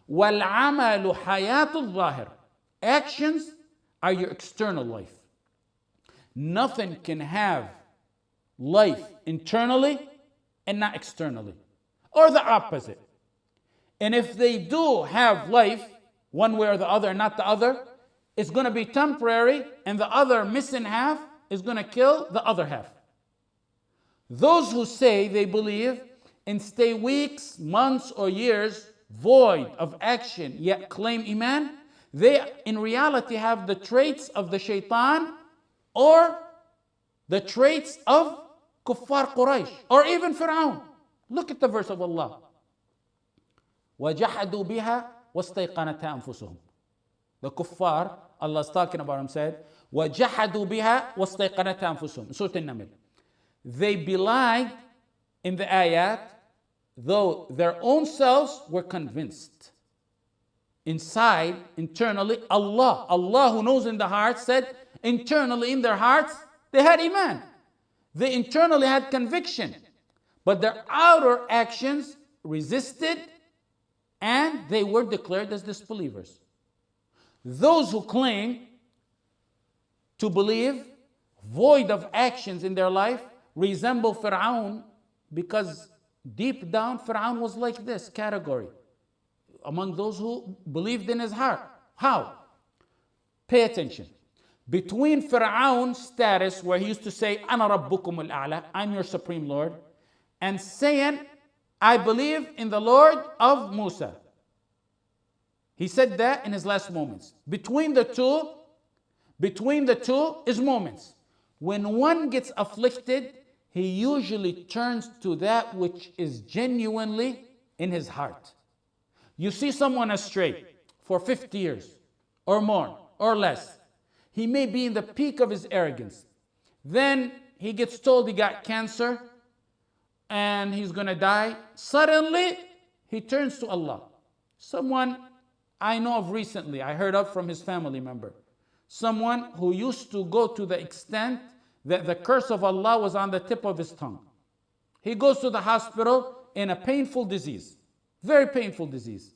Wal-amalu hayat al-zahir. Actions are your external life. Nothing can have life internally and not externally. Or the opposite. And if they do have life, one way or the other, not the other, it's going to be temporary, and the other missing half is going to kill the other half. Those who say they believe and stay weeks, months, or years void of action, yet claim iman, they in reality have the traits of the shaitan or the traits of kuffar Quraysh or even Fir'aun. Look at the verse of Allah. وَجَحَدُوا بِهَا وَاسْتَيْقَنَتْهَا أَنفُسُهُم. The kuffar, Allah is talking about him, said, وَجَحَدُوا بِهَا وَاسْتَيْقَنَتْهَا أَنفُسُهُم. Surah An-Naml. They belied in the ayat, though their own selves were convinced. Inside, internally, Allah who knows in the heart said, internally in their hearts, they had iman. They internally had conviction. But their outer actions resisted and they were declared as disbelievers. Those who claim to believe, void of actions in their life, resemble Fir'aun because deep down Fir'aun was like this category among those who believed in his heart. How? Pay attention. Between Fir'aun's status where he used to say, Ana Rabbukum al-A'la, I'm your supreme Lord, and saying, I believe in the Lord of Musa. He said that in his last moments. Between the two is moments. When one gets afflicted, he usually turns to that which is genuinely in his heart. You see someone astray for 50 years or more or less. He may be in the peak of his arrogance. Then he gets told he got cancer and he's going to die. Suddenly, he turns to Allah. Someone I know of recently, I heard of from his family member. Someone who used to go to the extent that the curse of Allah was on the tip of his tongue. He goes to the hospital in a painful disease, very painful disease.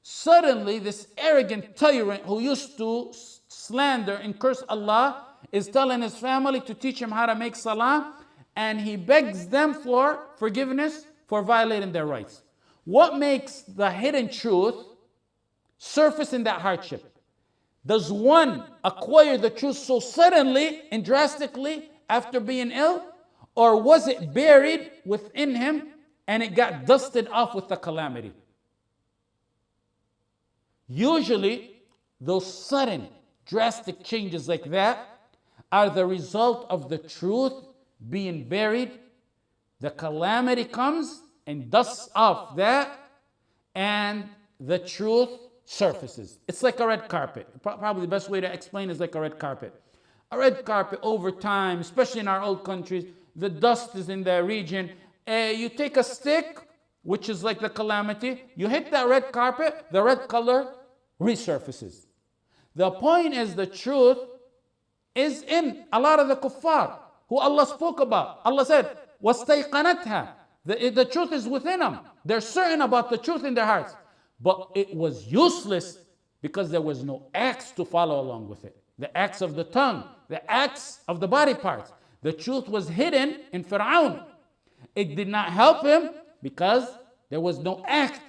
Suddenly, this arrogant tyrant who used to slander and curse Allah is telling his family to teach him how to make salah, and he begs them for forgiveness for violating their rights. What makes the hidden truth surface in that hardship? Does one acquire the truth so suddenly and drastically after being ill? Or was it buried within him and it got dusted off with the calamity? Usually, those sudden, drastic changes like that are the result of the truth being buried. The calamity comes and dusts off that, and the truth surfaces. It's like a red carpet. Probably the best way to explain is like a red carpet. A red carpet over time, especially in our old countries, the dust is in the region. You take a stick, which is like the calamity, you hit that red carpet, the red color resurfaces. The point is the truth is in a lot of the kuffar who Allah spoke about. Allah said, وَاسْتَيْقَنَتْهَا. The truth is within them. They're certain about the truth in their hearts. But it was useless because there was no acts to follow along with it. The acts of the tongue, the acts of the body parts. The truth was hidden in Fir'aun. It did not help him because there was no act.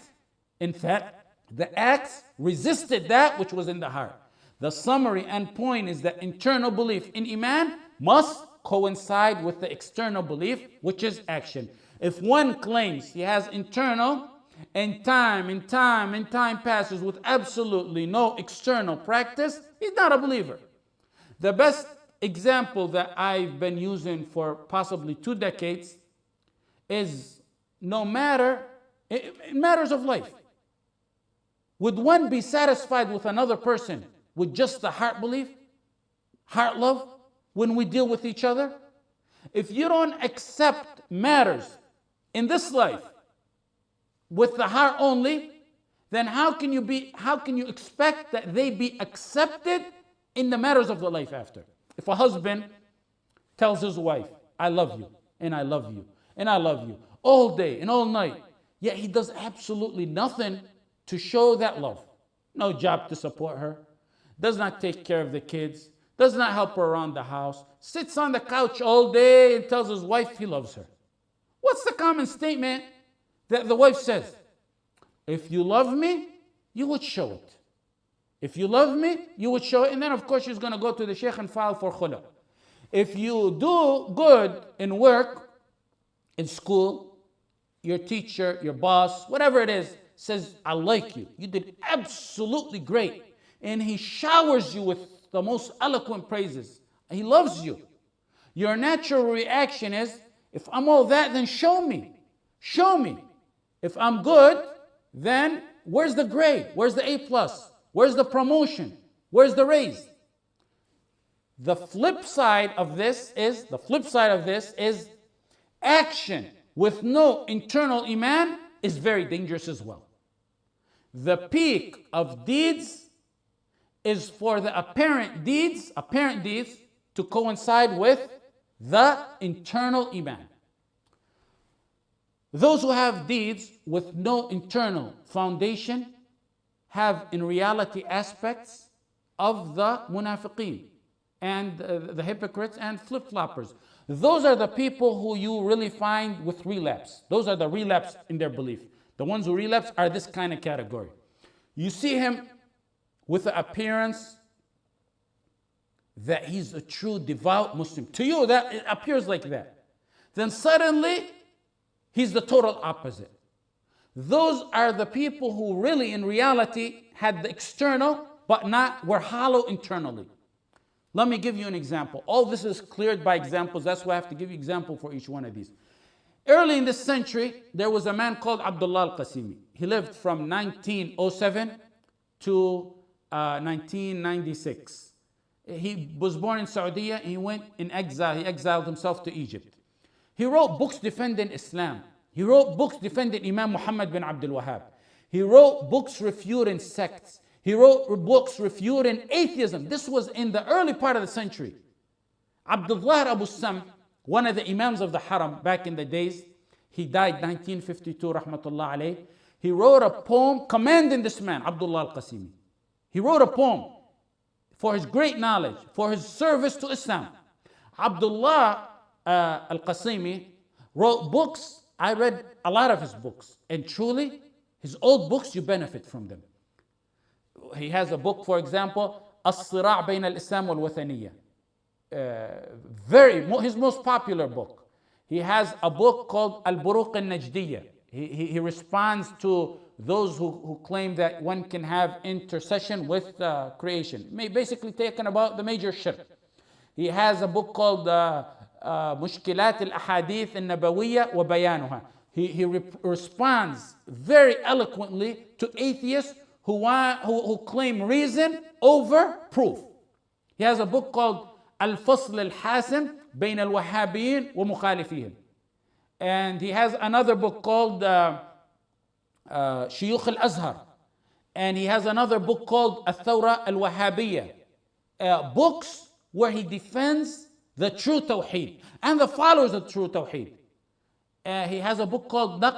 In fact, the acts resisted that which was in the heart. The summary and point is that internal belief in Iman must coincide with the external belief, which is action. If one claims he has internal, and time passes with absolutely no external practice, he's not a believer. The best example that I've been using for possibly 2 decades is in matters of life. Would one be satisfied with another person with just the heart belief, heart love, when we deal with each other? If you don't accept matters in this life with the heart only, then how can you expect that they be accepted in the matters of the life after? If a husband tells his wife, I love you, and I love you, and I love you, all day and all night, yet he does absolutely nothing to show that love. No job to support her, does not take care of the kids, does not help her around the house, sits on the couch all day and tells his wife he loves her. What's the common statement that the wife says? If you love me, you would show it. If you love me, you would show it. And then of course she's going to go to the sheikh and file for khula. If you do good in work, in school, your teacher, your boss, whatever it is, says, I like you. You did absolutely great. And he showers you with the most eloquent praises. He loves you. Your natural reaction is, if I'm all that, then show me. Show me. If I'm good, then where's the grade? Where's the A+? Where's the promotion? Where's the raise? The flip side of this is action with no internal iman is very dangerous as well. The peak of deeds is for the apparent deeds to coincide with the internal iman. Those who have deeds with no internal foundation have in reality aspects of the munafiqeen and the hypocrites and flip-floppers. Those are the people who you really find with relapse. Those are the relapse in their belief. The ones who relapse are this kind of category. You see him with the appearance that he's a true devout Muslim. To you, that it appears like that. Then suddenly, he's the total opposite. Those are the people who really in reality had the external, but were hollow internally. Let me give you an example. All this is cleared by examples. That's why I have to give you example for each one of these. Early in this century, there was a man called Abdullah al-Qasimi. He lived from 1907 to 1996. He was born in Saudi. He went in exile. He exiled himself to Egypt. He wrote books defending Islam. He wrote books defending Imam Muhammad bin Abdul Wahhab. He wrote books refuting sects. He wrote books refuting atheism. This was in the early part of the century. Abdullah Abu Sam, one of the Imams of the Haram back in the days, he died 1952, rahmatullah alayh. He wrote a poem commending this man, Abdullah al-Qasimi. He wrote a poem for his great knowledge, for his service to Islam. Abdullah al-Qasimi wrote books. I read a lot of his books, and truly, his old books, you benefit from them. He has a book, for example, As-Sira' Bayn al-Islam wal-Wathaniyya. His most popular book. He has a book called Al-Buruq al-Najdiyya. He responds to those who claim that one can have intercession with creation. Basically taken about the major shirk. He has a book called Mushkilat al-Ahadith al-Nabawiyya wa Bayanuha. He responds very eloquently to atheists who claim reason over proof. He has a book called Al-Fasl al-Hasim Bayn al-Wahhabiyyin wa Mukhalifihim. And he has another book called Shuyukh al-Azhar. And he has another book called Al-Thawra al-Wahhabiyya. Books where he defends the true Tawheed and the followers of true Tawheed. He has a book called the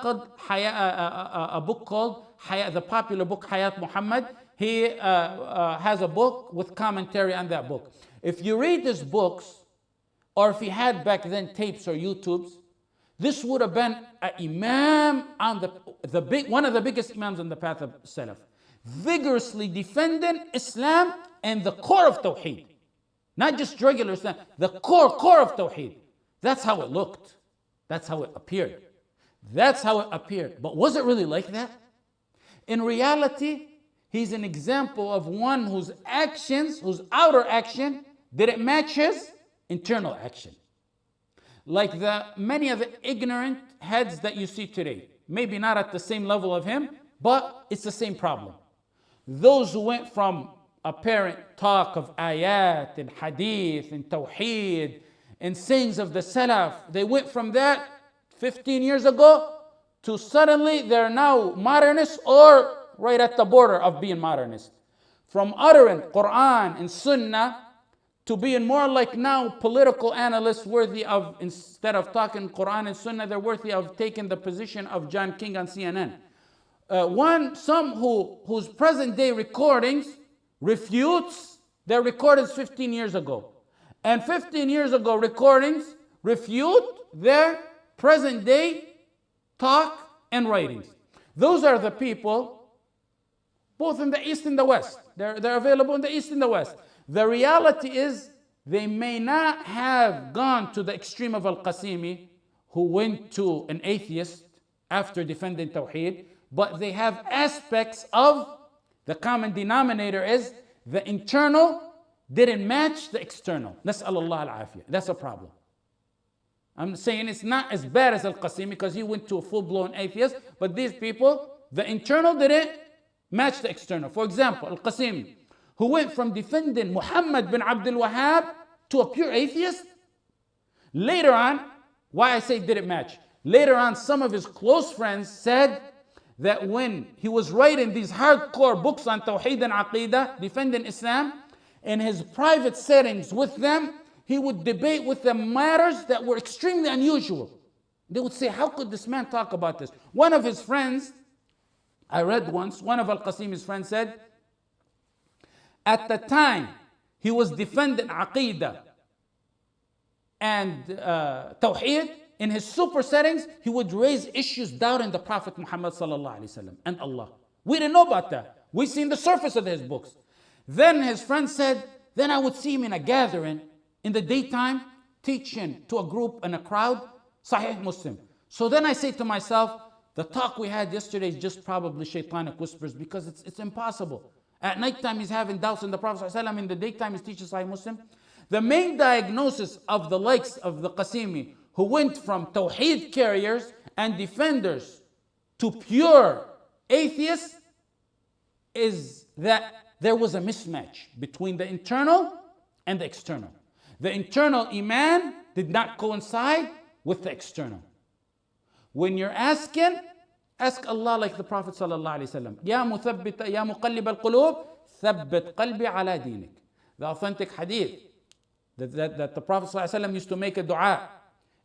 popular book Hayat Muhammad. He has a book with commentary on that book. If you read his books, or if he had back then tapes or YouTubes, this would have been an imam on one of the biggest imams on the path of Salaf, vigorously defending Islam and the core of Tawheed. Not just regular Islam, the core of Tawheed. That's how it looked. That's how it appeared. But was it really like that? In reality, he's an example of one whose outer action didn't match his internal action. Like many of the ignorant heads that you see today. Maybe not at the same level of him, but it's the same problem. Those who went from apparent talk of ayat and hadith and tawheed and sayings of the salaf, they went from that 15 years ago to suddenly they're now modernists or right at the border of being modernist. From uttering Quran and Sunnah to being more like now political analysts worthy of, instead of talking Quran and Sunnah, they're worthy of taking the position of John King on CNN. Some whose present day recordings refutes their recordings 15 years ago. And 15 years ago recordings refute their present day talk and writings. Those are the people, both in the East and the West. They're available in the East and the West. The reality is they may not have gone to the extreme of Al-Qasimi, who went to an atheist after defending Tawheed, but they have aspects of the common denominator is the internal didn't match the external. Nas'alullah al-afiyah. That's a problem. I'm saying it's not as bad as Al-Qasimi because he went to a full-blown atheist, but these people, the internal didn't match the external. For example, Al-Qasimi, who went from defending Muhammad bin Abdul Wahhab to a pure atheist. Later on, why I say didn't match? Later on, some of his close friends said that when he was writing these hardcore books on Tawheed and Aqidah, defending Islam, in his private settings with them, he would debate with them matters that were extremely unusual. They would say, how could this man talk about this? One of his friends, I read once, one of Al-Qasimi's friends said, at the time he was defending Aqidah and Tawheed, in his super settings, he would raise issues doubting the Prophet Muhammad sallallahu alaihi wasallam and Allah. We didn't know about that. We seen the surface of his books. Then his friend said, then I would see him in a gathering in the daytime teaching to a group and a crowd Sahih Muslim. So then I say to myself, the talk we had yesterday is just probably shaitanic whispers because it's impossible. At nighttime he's having doubts in the Prophet ﷺ, in the daytime he's teaching Sahih Muslim. The main diagnosis of the likes of the Qasimi, who went from Tawheed carriers and defenders to pure atheists, is that there was a mismatch between the internal and the external. The internal iman did not coincide with the external. When you're asking, ask Allah like the Prophet sallallahu alaihi wasallam. Ya muthabbita, ya muqallib al-qulub, thabbit qalbi ala dinik. The authentic hadith that the Prophet sallallahu alaihi wasallam used to make a dua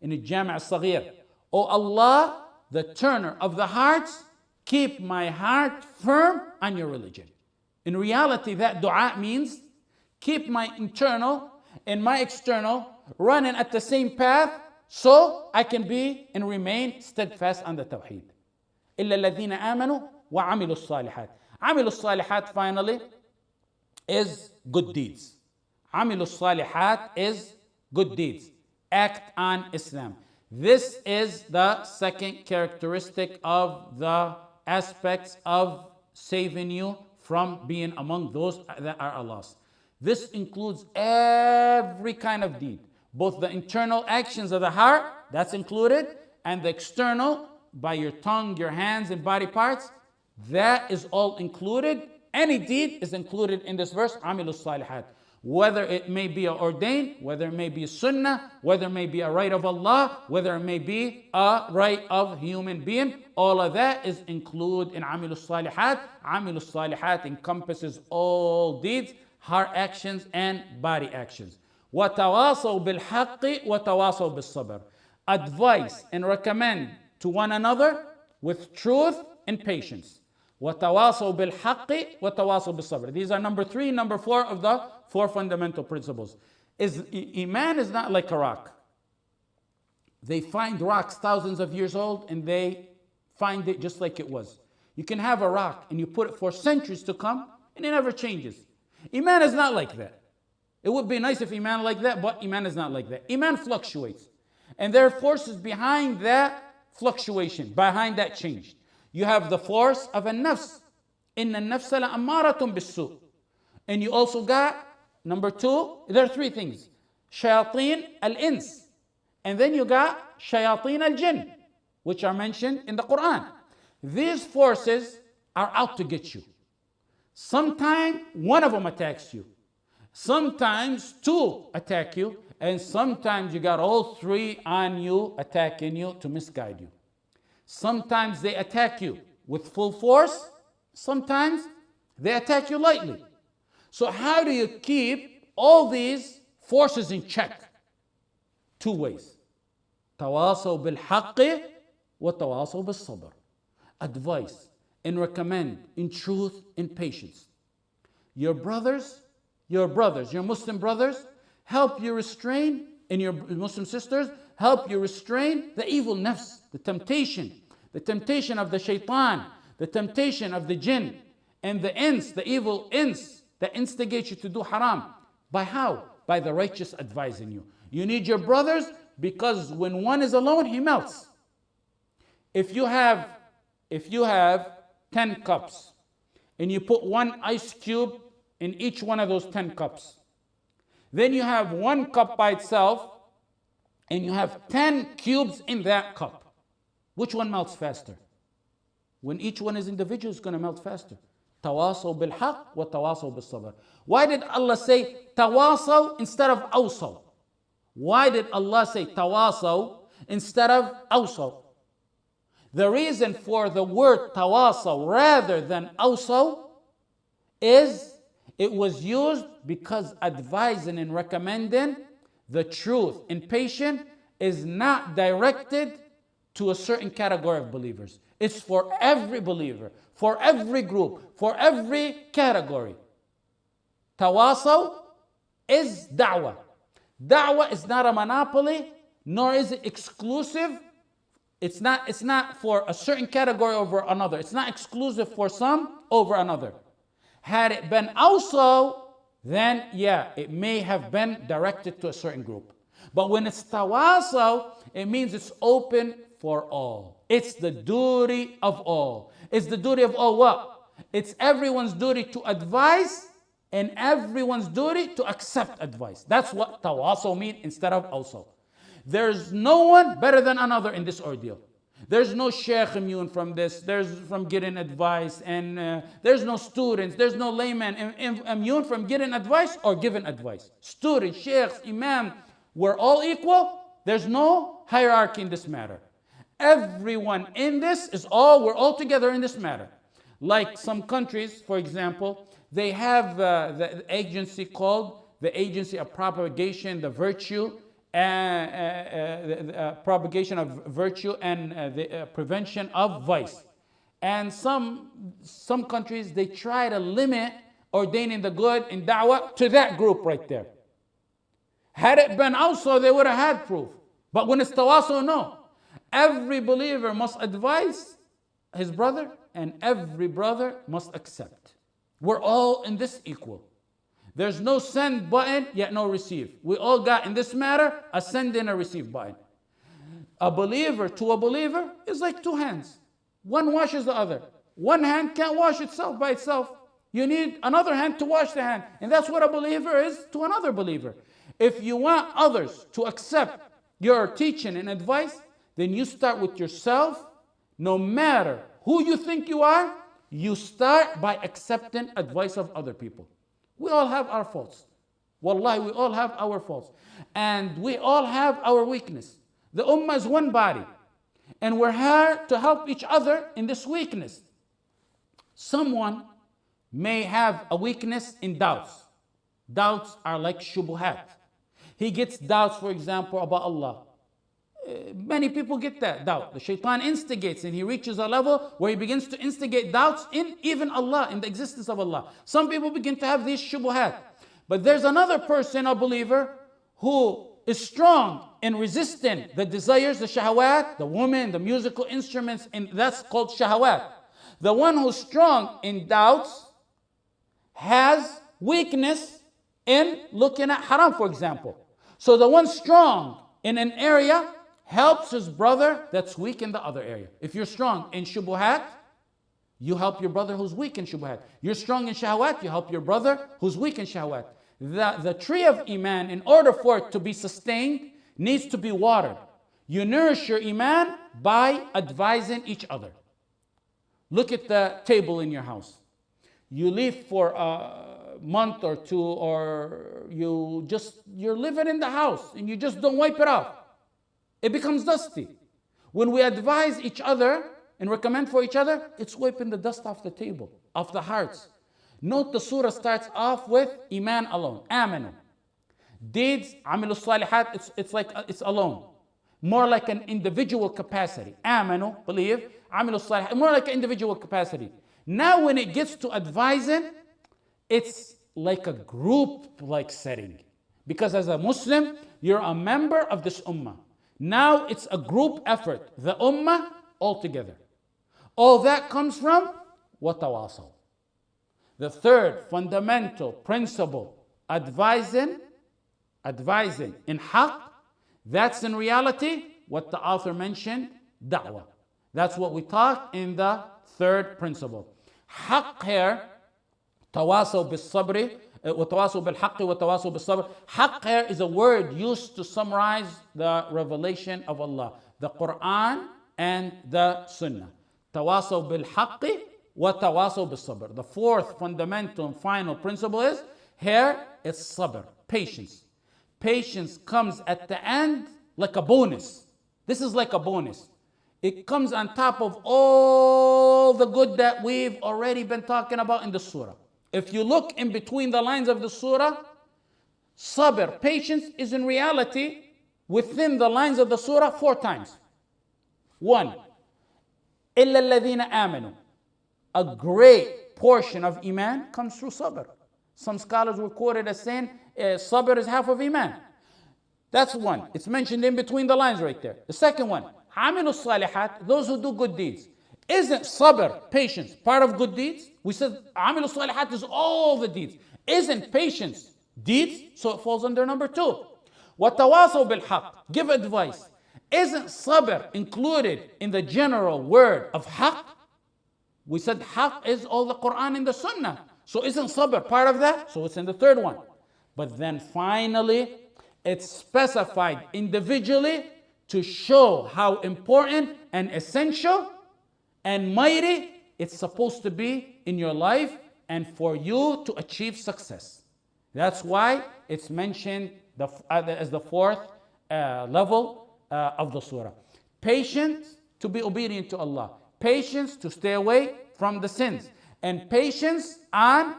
in a Jami' al-Saghir. Oh Allah, the turner of the hearts, keep my heart firm on your religion. In reality, that dua means keep my internal and my external running at the same path so I can be and remain steadfast on the Tawheed. إِلَّا الَّذِينَ آمَنُوا وَعَمِلُوا الصَّالِحَاتِ. عَمِلُوا الصَّالِحَاتِ finally is good deeds. عَمِلُوا الصَّالِحَاتِ is good deeds. Act on Islam. This is the second characteristic of the aspects of saving you from being among those that are lost. This includes every kind of deed, both the internal actions of the heart, that's included, and the external, by your tongue, your hands, and body parts, that is all included. Any deed is included in this verse, Amilus Salihat. Whether it may be ordained, whether it may be a sunnah, whether it may be a right of Allah, whether it may be a right of human being, all of that is included in Amilus Salihat. Amilus Salihat encompasses all deeds, heart actions and body actions. وَتَوَاصَوْا بِالْحَقِّ وَتَوَاصَوْا بِالصَّبْرِ. Advise and recommend to one another with truth and patience. وَتَوَاصَوْا بِالْحَقِّ وَتَوَاصَوْا بِالصَّبْرِ. These are number 3, number 4 of the 4 fundamental principles. Iman is not like a rock. They find rocks thousands of years old and they find it just like it was. You can have a rock and you put it for centuries to come and it never changes. Iman is not like that. It would be nice if Iman like that, but Iman is not like that. Iman fluctuates. And there are forces behind that fluctuation, behind that change. You have the force of a nafs. Inna an-nafsa la'ammaratun bis-su'. And you also got, number 2, there are 3 things. Shayateen al-ins. And then you got shayateen al-jinn, which are mentioned in the Quran. These forces are out to get you. Sometimes one of them attacks you. Sometimes 2 attack you. And sometimes you got all 3 on you, attacking you to misguide you. Sometimes they attack you with full force. Sometimes they attack you lightly. So how do you keep all these forces in check? 2 ways. تواصوا بالحق وتواصوا بالصبر. Advice and recommend in truth and patience. Your Muslim brothers, help you restrain, and your Muslim sisters, help you restrain the evil nafs, the temptation of the shaitan, the temptation of the jinn, and the ins, the evil ins that instigate you to do haram. By how? By the righteous advising you. You need your brothers because when one is alone, he melts. If you have 10 cups and you put 1 ice cube in each one of those 10 cups, then you have 1 cup by itself and you have 10 cubes in that cup. Which one melts faster? When each one is individual, it's going to melt faster. تواصوا بالحق وتواصوا بالصبر. Why did Allah say تواصوا instead of أوصوا? Why did Allah say تواصوا instead of أوصوا? The reason for the word تواصوا rather than أوصوا is it was used because advising and recommending the truth and patience is not directed to a certain category of believers. It's for every believer, for every group, for every category. Tawasaw is da'wah. Da'wah is not a monopoly, nor is it exclusive. It's not for a certain category over another. It's not exclusive for some over another. Had it been also, then yeah, it may have been directed to a certain group. But when it's tawasaw, it means it's open for all. It's the duty of all. It's the duty of all what? It's everyone's duty to advise and everyone's duty to accept advice. That's what tawasaw means instead of also. There's no one better than another in this ordeal. There's no sheikh immune from this. There's from getting advice, and there's no students. There's no layman immune from getting advice or giving advice. Students, sheikhs, imam, we're all equal. There's no hierarchy in this matter. Everyone in this we're all together in this matter. Like some countries, for example, they have the agency called the Agency of Propagation, the Virtue, propagation of virtue and the prevention of vice. And some countries, they try to limit ordaining the good in da'wah to that group right there. Had it been also, they would have had proof. But when it's tawasaw, no. Every believer must advise his brother, and every brother must accept. We're all in this equal. There's no send button, yet no receive. We all got in this matter a send and a receive button. A believer to a believer is like 2 hands. One washes the other. One hand can't wash itself by itself. You need another hand to wash the hand. And that's what a believer is to another believer. If you want others to accept your teaching and advice, then you start with yourself. No matter who you think you are, you start by accepting advice of other people. We all have our faults. Wallahi, we all have our faults. And we all have our weakness. The ummah is one body. And we're here to help each other in this weakness. Someone may have a weakness in doubts. Doubts are like shubuhat. He gets doubts, for example, about Allah. Many people get that doubt. The shaitan instigates and he reaches a level where he begins to instigate doubts in even Allah, in the existence of Allah. Some people begin to have these shubuhat. But there's another person, a believer, who is strong in resisting the desires, the shahawat, the woman, the musical instruments, and that's called shahawat. The one who's strong in doubts has weakness in looking at haram, for example. So the one strong in an area helps his brother that's weak in the other area. If you're strong in shubuhat, you help your brother who's weak in shubuhat. You're strong in shahawat, you help your brother who's weak in shahawat. The tree of Iman, in order for it to be sustained, needs to be watered. You nourish your Iman by advising each other. Look at the table in your house. You leave for a month or two, or you're living in the house and you just don't wipe it off. It becomes dusty. When we advise each other and recommend for each other, it's wiping the dust off the table, off the hearts. Note the surah starts off with Iman alone, Amanu. Deeds, Amilu Salihat, it's alone. More like an individual capacity. Amanu, believe, Amilu Salihat, more like an individual capacity. Now when it gets to advising, it's like a group-like setting. Because as a Muslim, you're a member of this ummah. Now it's a group effort. The ummah all together. All that comes from watawasaw. The third fundamental principle, advising in haqq, that's in reality what the author mentioned, da'wah. That's what we taught in the third principle. Haqq here, tawasaw bil sabri, وتواصوا بالحق وتواصوا بالصبر. Haqq here is a word used to summarize the revelation of Allah, the Quran and the Sunnah. تواصوا بالحق وتواصوا بالصبر. The fourth fundamental and final principle is here it's sabr, patience. Patience comes at the end like a bonus. This is like a bonus. It comes on top of all the good that we've already been talking about in the surah. If you look in between the lines of the surah, sabr, patience, is in reality within the lines of the surah 4 times. 1, إِلَّا الَّذِينَ آمَنُوا. A great portion of Iman comes through sabr. Some scholars were quoted as saying sabr is half of Iman. That's one. It's mentioned in between the lines right there. The second one, عَمِلُوا الصَّالِحَاتِ, those who do good deeds. Isn't sabr, patience, part of good deeds? We said عَمِلُوا الصَّالِحَاتِ is all the deeds. Isn't patience deeds? So it falls under number 2. وَتَوَاصَوْا بِالْحَقِّ, give advice. Isn't sabr included in the general word of haqq? We said haqq is all the Quran and the Sunnah. So isn't sabr part of that? So it's in the third one. But then finally, it's specified individually to show how important and essential and mighty it's supposed to be in your life and for you to achieve success. That's why it's mentioned as the fourth level of the surah. Patience to be obedient to Allah. Patience to stay away from the sins. And patience on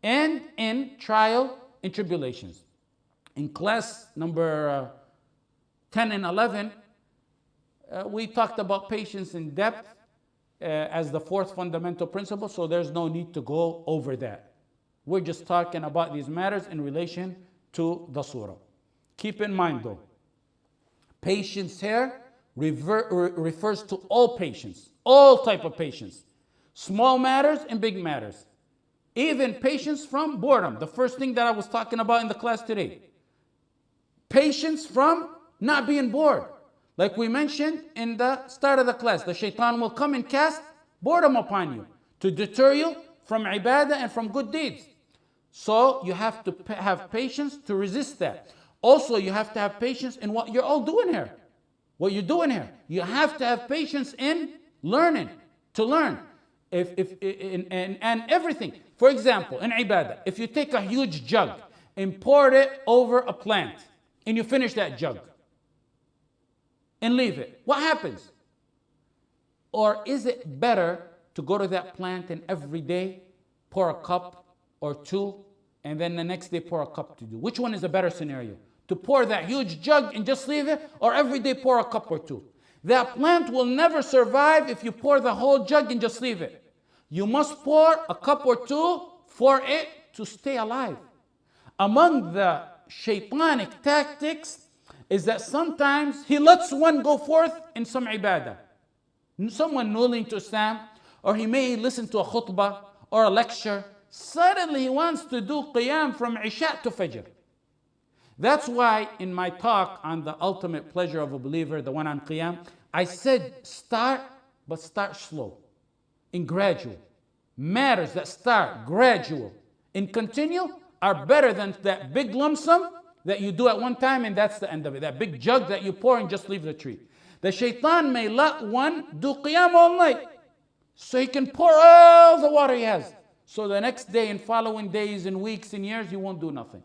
and in trial and tribulations. In class number 10 and 11, we talked about patience in depth as the fourth fundamental principle, so there's no need to go over that. We're just talking about these matters in relation to the surah. Keep in mind though, patience here refers to all patience, all type of patience. Small matters and big matters. Even patience from boredom, the first thing that I was talking about in the class today. Patience from not being bored. Like we mentioned in the start of the class, the shaitan will come and cast boredom upon you to deter you from ibadah and from good deeds. So you have to have patience to resist that. Also, you have to have patience in what you're all doing here. What you're doing here. You have to have patience in learning, to learn. And everything. For example, in ibadah, if you take a huge jug and pour it over a plant, and you finish that jug, and leave it, what happens? Or is it better to go to that plant and every day pour a cup or 2, and then the next day pour a cup to do? Which one is a better scenario? to pour that huge jug and just leave it, or every day pour a cup or two. That plant will never survive if you pour the whole jug and just leave it. You must pour a cup or two for it to stay alive. Among the shaitanic tactics is that sometimes he lets one go forth in some ibadah. Someone newly to Islam, or he may listen to a khutbah or a lecture. Suddenly he wants to do qiyam from Isha to Fajr. That's why in my talk on the ultimate pleasure of a believer, the one on qiyam, I said start, but start slow and gradual. Matters that start gradual and continue are better than that big lump sum that you do at one time and that's the end of it. That big jug that you pour and just leave the tree. The shaitan may let one do qiyam all night so he can pour all the water he has. So the next day and following days and weeks and years, he won't do nothing.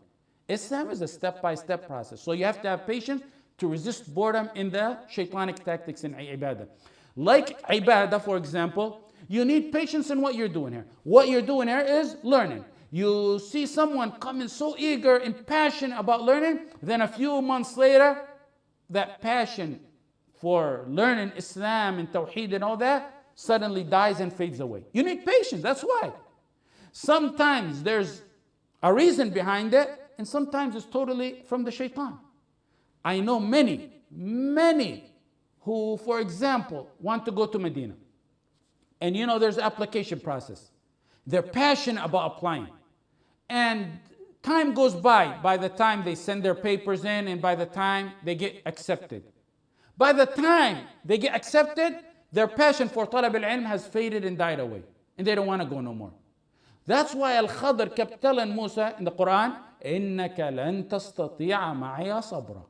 Islam is a step-by-step process. So you have to have patience to resist boredom in the shaitanic tactics in ibadah. Like ibadah, for example, you need patience in what you're doing here. What you're doing here is learning. You see someone coming so eager and passionate about learning, then a few months later, that passion for learning Islam and Tawheed and all that suddenly dies and fades away. You need patience, that's why. Sometimes there's a reason behind it, and sometimes it's totally from the shaitan. I know many who, for example, want to go to Medina. And there's an application process. They're passionate about applying. And time goes by the time they send their papers in and by the time they get accepted. By the time they get accepted, their passion for talab al-ilm has faded and died away. And they don't want to go no more. That's why Al-Khadr kept telling Musa in the Quran, إِنَّكَ لَن تَسْتَطِيعَ مَعِيَ صَبْرًا.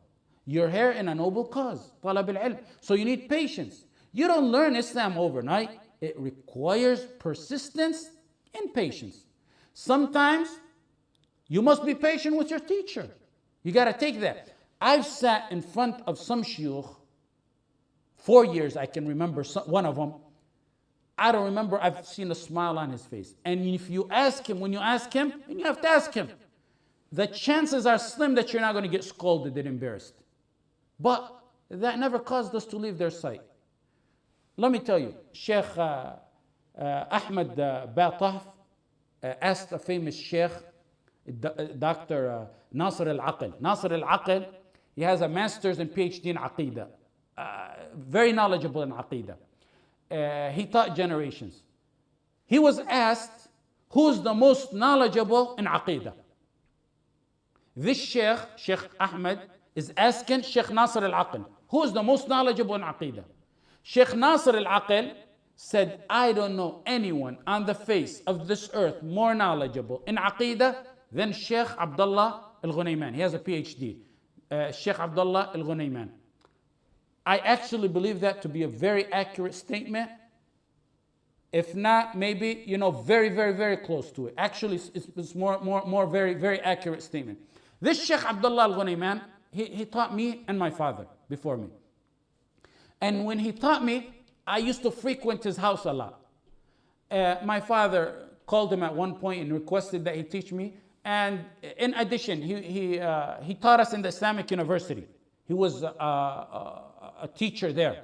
You're here in a noble cause, talab al-ilm. So you need patience. You don't learn Islam overnight. It requires persistence and patience. Sometimes you must be patient with your teacher. You got to take that. I've sat in front of some shuyukh 4 years, I can remember one of them. I don't remember, I've seen a smile on his face. And if you ask him, when you ask him, and you have to ask him, the chances are slim that you're not going to get scolded and embarrassed. But that never caused us to leave their sight. Let me tell you, Sheikh Ahmed Bataf asked a famous Sheikh, Dr. Nasr al-Aql. Nasr al-Aql, he has a master's and PhD in Aqidah. Very knowledgeable in Aqidah. He taught generations. He was asked, who's the most knowledgeable in Aqidah? This Sheikh Ahmed, is asking Sheikh Nasr al-Aql, who's the most knowledgeable in Aqidah? Sheikh Nasr al-Aql said, I don't know anyone on the face of this earth more knowledgeable in Aqidah than Sheikh Abdullah al-Ghunayman. He has a PhD. Sheikh Abdullah al-Ghunayman. I actually believe that to be a very accurate statement. If not, maybe, very, very, very close to it. Actually, it's more very, very accurate statement. This Sheikh Abdullah al-Ghunayman, he taught me and my father before me. And when he taught me, I used to frequent his house a lot. My father called him at one point and requested that he teach me. And in addition, he taught us in the Islamic University. He was a teacher there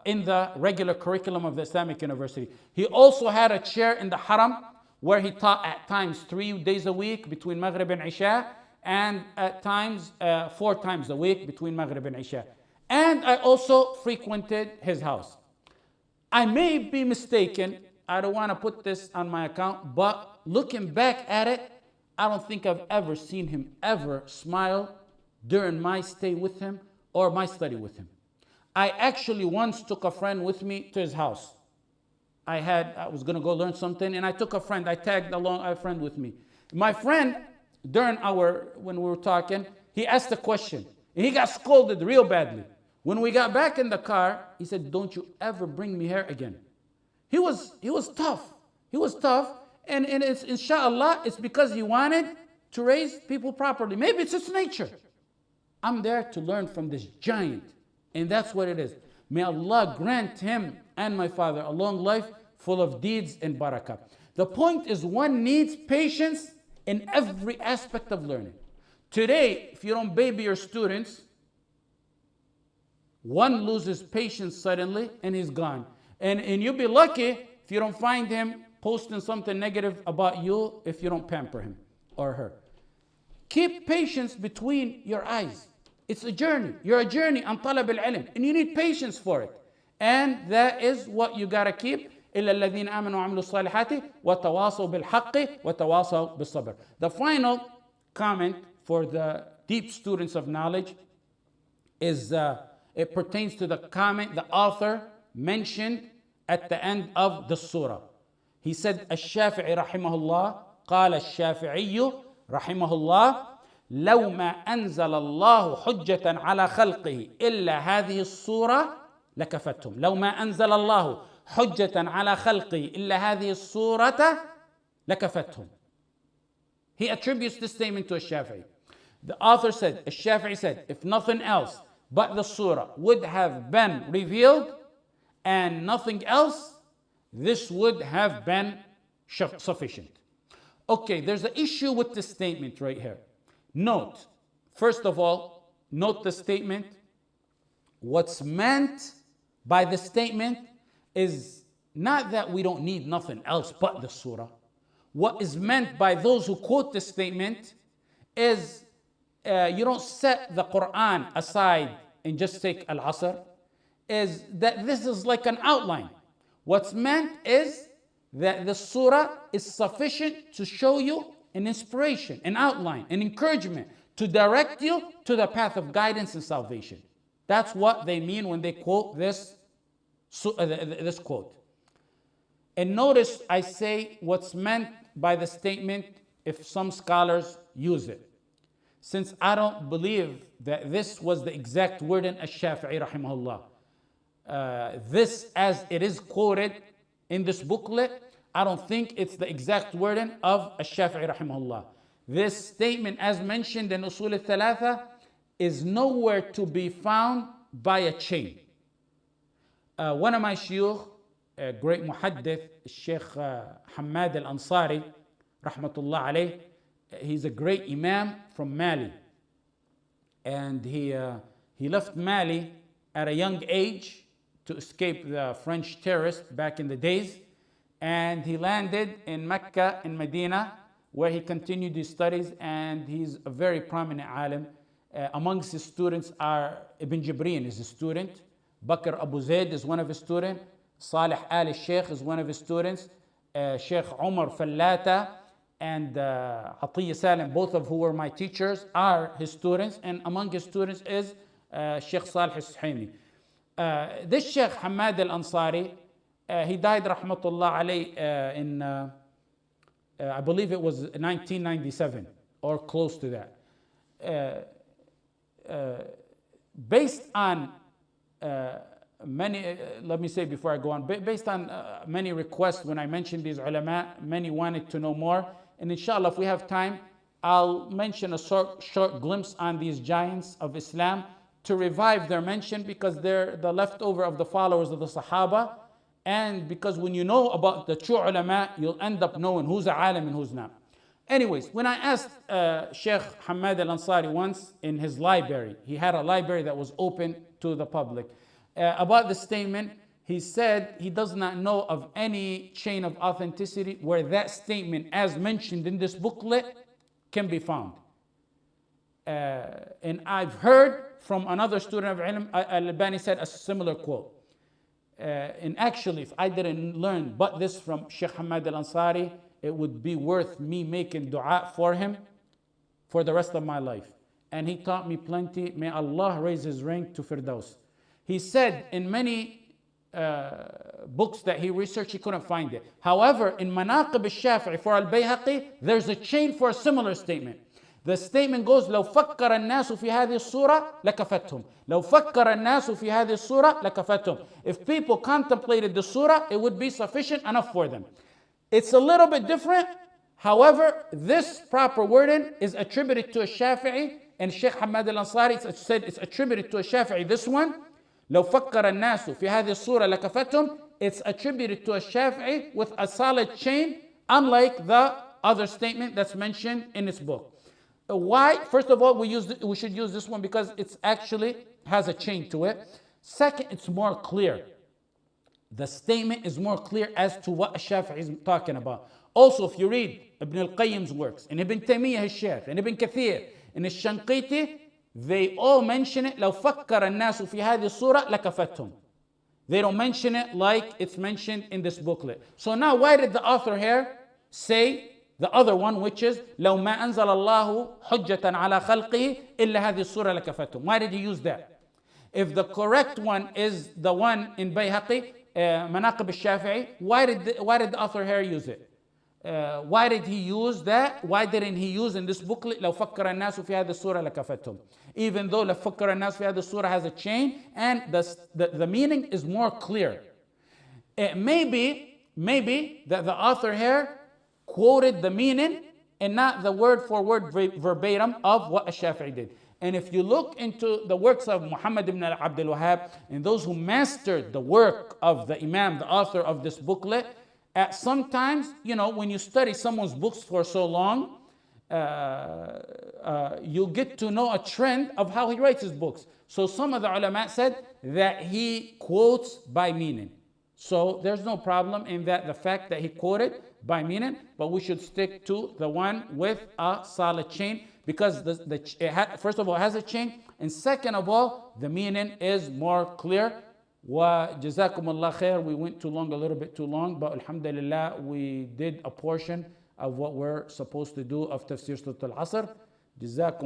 in the regular curriculum of the Islamic University. He also had a chair in the Haram where he taught at times 3 days a week between Maghrib and Isha, and at times 4 times a week between Maghrib and Isha. And I also frequented his house. I may be mistaken. I don't want to put this on my account, but looking back at it, I don't think I've ever seen him ever smile during my stay with him or my study with him. I actually once took a friend with me to his house. I was going to go learn something, and I took a friend. I tagged along a friend with me. My friend, when we were talking, he asked a question, and he got scolded real badly. When we got back in the car, he said, don't you ever bring me here again. He was tough. He was tough, and it's, inshallah, it's because he wanted to raise people properly. Maybe it's his nature. I'm there to learn from this giant, and that's what it is. May Allah grant him and my father a long life full of deeds and barakah. The point is, one needs patience in every aspect of learning. Today, if you don't baby your students, one loses patience suddenly and he's gone. And you'll be lucky if you don't find him posting something negative about you if you don't pamper him or her. Keep patience between your eyes. It's a journey. You're a journey on talab al-ilm, and you need patience for it. And that is what you gotta keep. إلا الذين آمنوا وعملوا الصالحات وتواصوا بالحق وتواصوا بالصبر. The final comment for the deep students of knowledge is it pertains to the comment the author mentioned at the end of the surah. He said, الشافعي رحمه الله قال الشافعي رحمه الله لو ما أنزل الله حجة على خلقه إلا هذه الصورة لكفتهم. لو ما أنزل الله حجة على خلقه إلا هذه الصورة لكفتهم. He attributes this statement to الشافعي. The author said, الشافعي said, if nothing else but the surah would have been revealed and nothing else, this would have been sufficient. Okay, there's an issue with this statement right here. Note, first of all, note the statement. What's meant by the statement is not that we don't need nothing else but the surah. What is meant by those who quote this statement is you don't set the Quran aside and just take Al-Asr, is that this is like an outline. What's meant is that the surah is sufficient to show you an inspiration, an outline, an encouragement to direct you to the path of guidance and salvation. That's what they mean when they quote this quote. And notice I say what's meant by the statement if some scholars use it. Since I don't believe that this was the exact wording of Shafi'i rahimahullah. This as it is quoted in this booklet, I don't think it's the exact wording of Ash-Shafi'i rahimahullah. This statement as mentioned in Usool al-Thalatha is nowhere to be found by a chain. One of my shuyukh, a great muhaddith, Sheikh Hamad al-Ansari, rahmatullah alayh, he's a great imam from Mali. And he left Mali at a young age to escape the French terrorists back in the days. And he landed in Mecca, in Medina, where he continued his studies, and he's a very prominent alim. Amongst his students are Ibn Jibreen is a student, Bakr Abu Zayd is one of his students, Salih al-Sheikh is one of his students, Sheikh Umar Fallata and Atiyya Salim, both of who were my teachers, are his students, and among his students is Sheikh Salih al-Suhaimi. This Sheikh Hamad al-Ansari, he died rahmatullah alayh in I believe it was 1997 or close to that. Based on many, let me say before I go on, based on many requests when I mentioned these ulama, many wanted to know more. And inshallah, if we have time, I'll mention a short glimpse on these giants of Islam to revive their mention, because they're the leftover of the followers of the Sahaba. And because when you know about the true ulama, you'll end up knowing who's a alim and who's not. Anyways, when I asked Sheikh Hamad al-Ansari once in his library, he had a library that was open to the public, about the statement, he said he does not know of any chain of authenticity where that statement, as mentioned in this booklet, can be found. And I've heard from another student of ilm, Al-Albani said a similar quote. And actually, if I didn't learn but this from Sheikh Hamad al-Ansari, it would be worth me making dua for him for the rest of my life. And he taught me plenty. May Allah raise his rank to Firdaus. He said in many books that he researched, he couldn't find it. However, in Manaqib al-Shafi'i for al-Bayhaqi, there's a chain for a similar statement. The statement goes, لو فكر الناس في هذه الصورة لكفتهم. لو فكر الناس في هذه الصورة لكفتهم. If people contemplated the surah, it would be sufficient enough for them. It's a little bit different. However, this proper wording is attributed to a Shafi'i, and Sheikh Hamad al-Ansari said it's attributed to a Shafi'i. This one, لو فكر الناس في هذه الصورة لكفتهم, it's attributed to a Shafi'i with a solid chain, unlike the other statement that's mentioned in this book. Why? First of all, we should use this one because it's actually has a chain to it. Second, it's more clear. The statement is more clear as to what Shafi'i is talking about. Also, if you read Ibn al-Qayyim's works, and Ibn Taymiyyah his Shaykh, and Ibn Kathir, and Ash-Shanqiti, they all mention it. لو فكر الناس في هذه الصورة لكفتهم. They don't mention it like it's mentioned in this booklet. So now, why did the author here say the other one, which is لو ما أنزل الله حجة على خلقه إلا هذه الصورة لكفتهم? Why did he use that? If the correct one is the one in Bayhaqi, Manaqib al-Shafi'i, why did the author here use it? Why did he use that? Why didn't he use in this booklet لو فكر الناس في هذه الصورة لكفتهم? Even though لو فكر الناس في هذه الصورة has a chain and the meaning is more clear. Maybe that the author here quoted the meaning and not the word for word verbatim of what Ash-Shafi'i did. And if you look into the works of Muhammad ibn Abdul Wahhab and those who mastered the work of the Imam, the author of this booklet, sometimes, when you study someone's books for so long, you get to know a trend of how he writes his books. So some of the ulama said that he quotes by meaning. So there's no problem in that, the fact that he quoted by meaning, but we should stick to the one with a solid chain because first of all, it has a chain, and second of all, the meaning is more clear. وجزاكم الله خير. We went a little bit too long, but alhamdulillah, we did a portion of what we're supposed to do of Tafsir Surat al-Asr. جزاكم